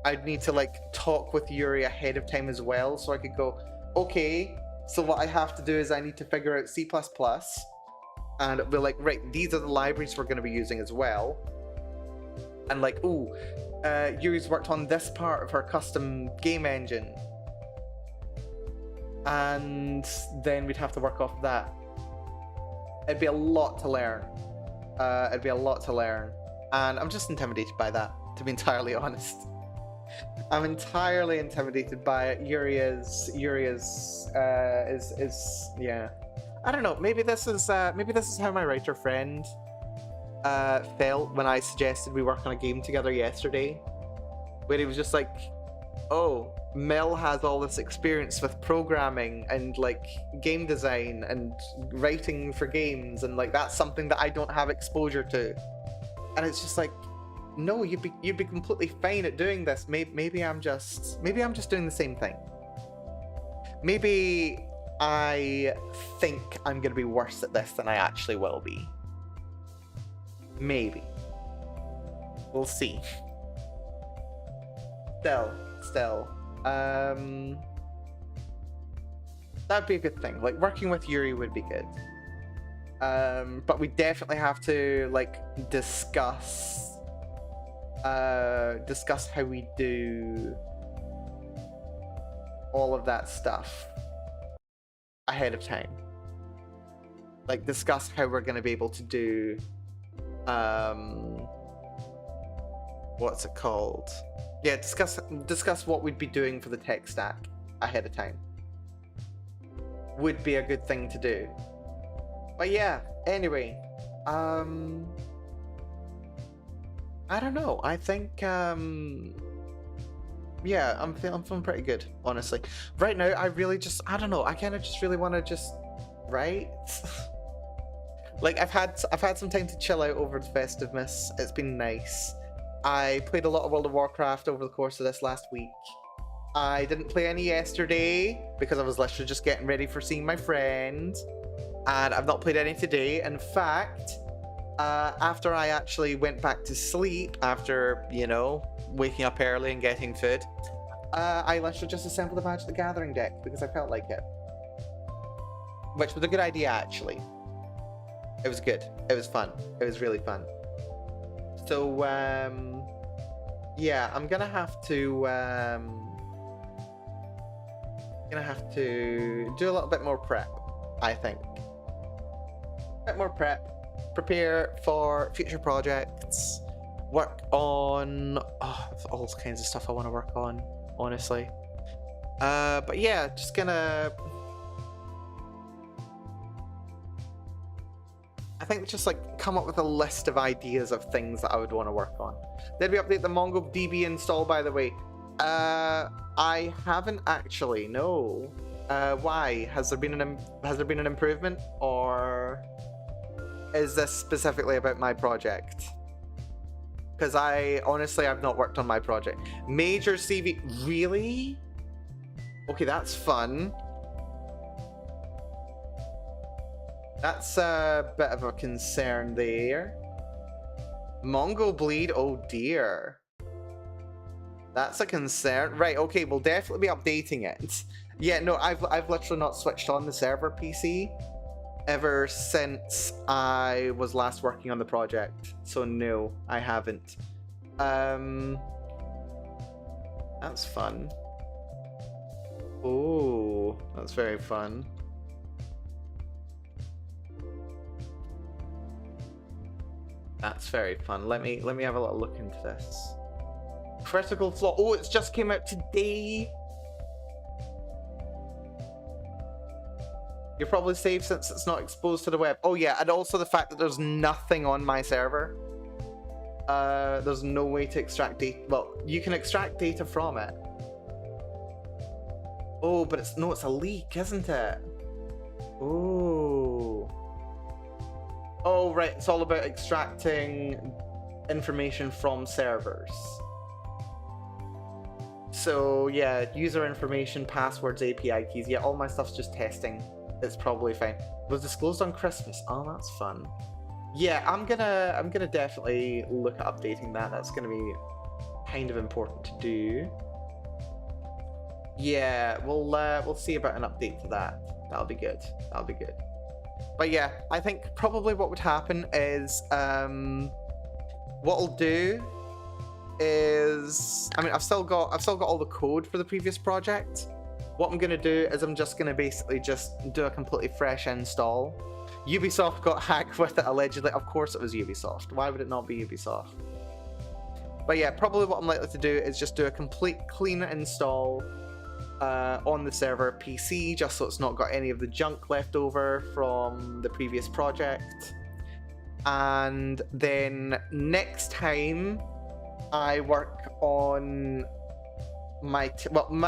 I'd need to like talk with Yuri ahead of time as well, so I could go, okay, so what I have to do is I need to figure out C++, and it'll be like, right, these are the libraries we're going to be using as well. And like, ooh, Yuri's worked on this part of her custom game engine. And then we'd have to work off of that. It'd be a lot to learn. And I'm just intimidated by that, to be entirely honest. I'm entirely intimidated by it. Yuri is yeah. I don't know. Maybe this is how my writer friend felt when I suggested we work on a game together yesterday, where he was just like, "Oh, Mel has all this experience with programming and like game design and writing for games, and like that's something that I don't have exposure to." And it's just like, no, you'd be completely fine at doing this. Maybe I'm just doing the same thing. Maybe I think I'm gonna be worse at this than I actually will be. Maybe. We'll see. Still. That'd be a good thing. Like, working with Yuri would be good. But we definitely have to, like, discuss how we do all of that stuff ahead of time. Like, discuss how we're going to be able to do, what's it called? Yeah, discuss what we'd be doing for the tech stack ahead of time. Would be a good thing to do. But yeah, anyway, I don't know. I think, yeah, I'm feeling pretty good, honestly. Right now, I really just, I don't know. I kind of just really want to just write. Like, I've had some time to chill out over the Festiveness. It's been nice. I played a lot of World of Warcraft over the course of this last week. I didn't play any yesterday because I was literally just getting ready for seeing my friend. And I've not played any today. In fact, after I actually went back to sleep, after, you know, waking up early and getting food, I literally just assembled a Magic the Gathering deck because I felt like it. Which was a good idea, actually. It was good. It was fun. It was really fun. So, yeah, I'm gonna have to do a little bit more prep, I think. A bit more prep, prepare for future projects, work on all kinds of stuff I want to work on, honestly. But yeah, just gonna, I think, just like come up with a list of ideas of things that I would want to work on. Did we update the MongoDB install, by the way? I haven't actually. No. Why? Has there been an improvement, or is this specifically about my project? Because I've not worked on my project. Major CV, really? Okay, that's fun. That's a bit of a concern there. Mongo Bleed, oh dear. That's a concern. Right, okay, we'll definitely be updating it. Yeah, no, I've literally not switched on the server PC ever since I was last working on the project. So no, I haven't. That's fun. Oh, that's very fun. That's very fun. Let me have a little look into this. Critical Flaw. Oh, it's just came out today. You're probably safe since it's not exposed to the web. Oh yeah, and also the fact that there's nothing on my server. There's no way to extract data. Well, you can extract data from it. Oh, but it's a leak, isn't it? Oh. Oh, right. It's all about extracting information from servers. So yeah, user information, passwords, API keys. Yeah, all my stuff's just testing. It's probably fine. It was disclosed on Christmas. Oh, that's fun. Yeah, I'm gonna definitely look at updating that. That's gonna be kind of important to do. Yeah, we'll see about an update to that. That'll be good. That'll be good. But yeah, I think probably what would happen is what I'll do is, I mean, I've still got all the code for the previous project. What I'm gonna do is I'm just gonna basically just do a completely fresh install. Ubisoft got hacked with it allegedly. Of course it was Ubisoft. Why would it not be Ubisoft? But yeah, probably what I'm likely to do is just do a complete clean install on the server PC, just so it's not got any of the junk left over from the previous project. And then next time I work on my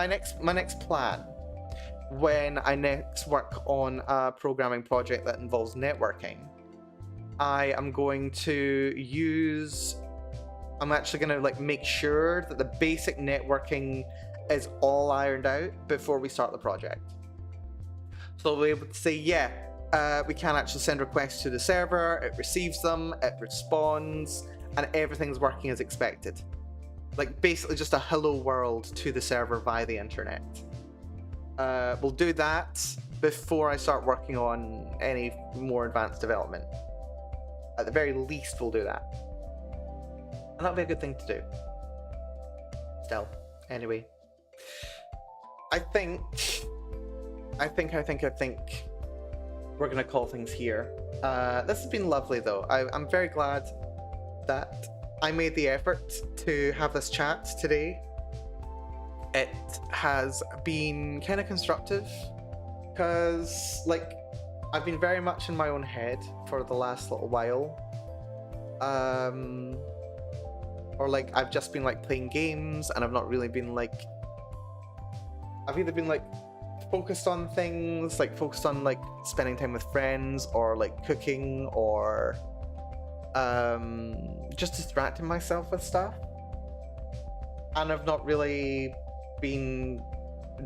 next plan, when I next work on a programming project that involves networking, I am going to use I'm actually gonna like make sure that the basic networking is all ironed out before we start the project. So we'll be able to say, yeah, we can actually send requests to the server, it receives them, it responds, and everything's working as expected. Like basically just a hello world to the server via the internet. We'll do that before I start working on any more advanced development. At the very least, we'll do that. And that'll be a good thing to do. Still, anyway. I think we're gonna call things here. This has been lovely though. I'm very glad that I made the effort to have this chat today. It has been kind of constructive because like I've been very much in my own head for the last little while. Or like I've just been like playing games and I've not really been like, I've either been like focused on things, like focused on like spending time with friends or like cooking or just distracting myself with stuff, and I've not really been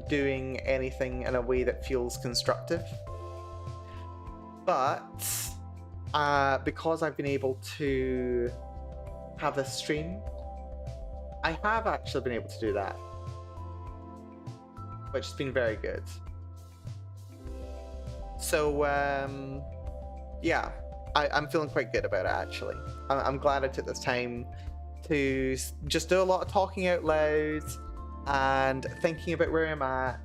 doing anything in a way that feels constructive. But because I've been able to have this stream, I have actually been able to do that, which has been very good. So yeah, I'm feeling quite good about it actually. I'm glad I took this time to just do a lot of talking out loud and thinking about where I'm at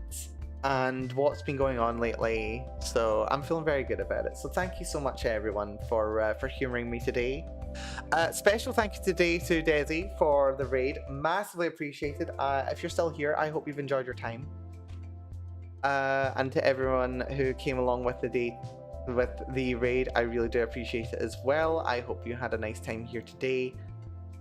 and what's been going on lately. So I'm feeling very good about it. So thank you so much everyone for humouring me today. Special thank you today to Desi for the raid. Massively appreciated. If you're still here, I hope you've enjoyed your time. And to everyone who came along with the raid, I really do appreciate it as well. I hope you had a nice time here today.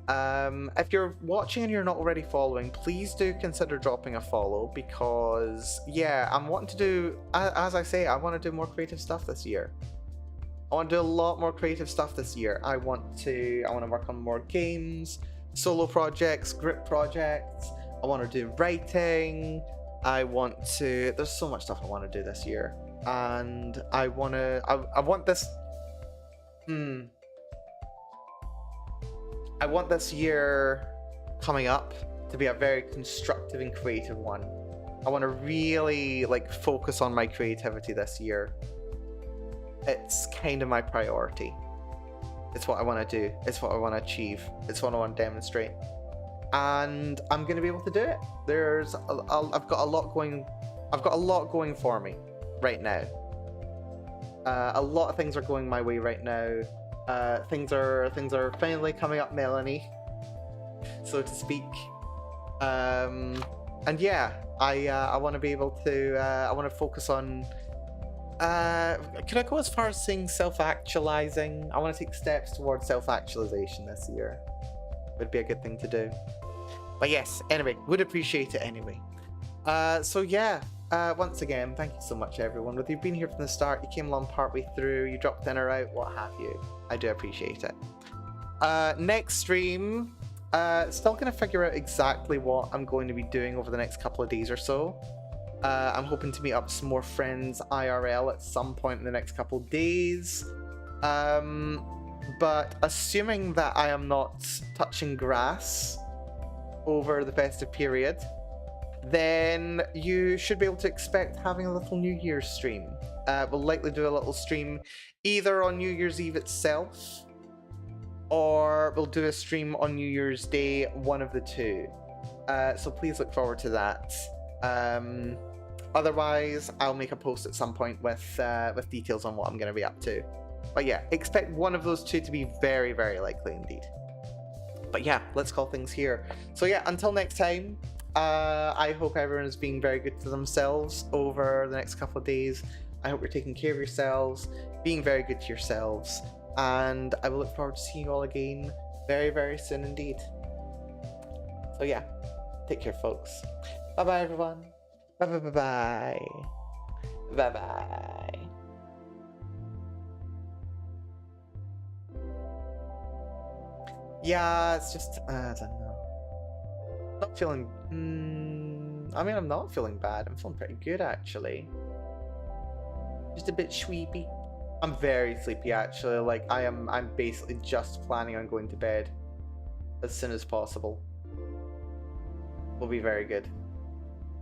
If you're watching and you're not already following, please do consider dropping a follow, because yeah, I'm wanting to do, as I say, I want to do more creative stuff this year. I want to do a lot more creative stuff this year. I want to work on more games, solo projects, group projects. I want to do writing. There's so much stuff I want to do this year, and I want this. I want this year coming up to be a very constructive and creative one. I want to really like focus on my creativity this year. It's kind of my priority. It's what I want to do. It's what I want to achieve. It's what I want to demonstrate. And I'm going to be able to do it. I've got a lot going for me right now. A lot of things are going my way right now. Things are finally coming up Melanie, so to speak. And yeah, I want to be able to. I want to focus on. Could I go as far as saying self-actualizing? I want to take steps towards self-actualization this year. Would be a good thing to do. But yes, anyway, would appreciate it anyway. So yeah, once again, thank you so much everyone. Whether you've been here from the start, you came along partway through, you dropped in or out, what have you. I do appreciate it. Next stream, still gonna figure out exactly what I'm going to be doing over the next couple of days or so. I'm hoping to meet up with some more friends IRL at some point in the next couple of days. But assuming that I am not touching grass over the festive period, then you should be able to expect having a little New Year's stream. We'll likely do a little stream either on New Year's Eve itself, or we'll do a stream on New Year's Day, one of the two. So please look forward to that. Otherwise, I'll make a post at some point with details on what I'm going to be up to. But yeah, expect one of those two to be very, very likely indeed. But yeah, let's call things here. So yeah, until next time, I hope everyone is being very good to themselves over the next couple of days. I hope you're taking care of yourselves, being very good to yourselves, and I will look forward to seeing you all again very, very soon indeed. So yeah, take care folks. Bye bye everyone. Bye bye bye bye. Bye bye. Yeah, it's just I don't know. Not feeling. I mean, I'm not feeling bad. I'm feeling pretty good actually. Just a bit sleepy. I'm very sleepy actually. Like I'm basically just planning on going to bed as soon as possible. Will be very good.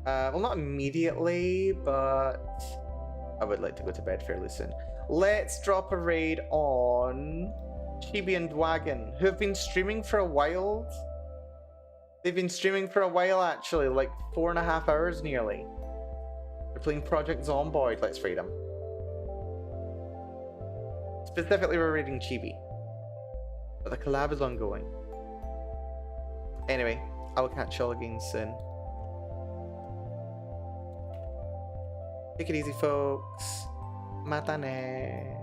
Well, not immediately, but I would like to go to bed fairly soon. Let's drop a raid on Chibi and Dwagon, who have been streaming for a while. They've been streaming for a while, actually, like 4.5 hours nearly. They're playing Project Zomboid. Let's raid them. Specifically, we're raiding Chibi. But the collab is ongoing. Anyway, I will catch y'all again soon. Take it easy, folks. Matane.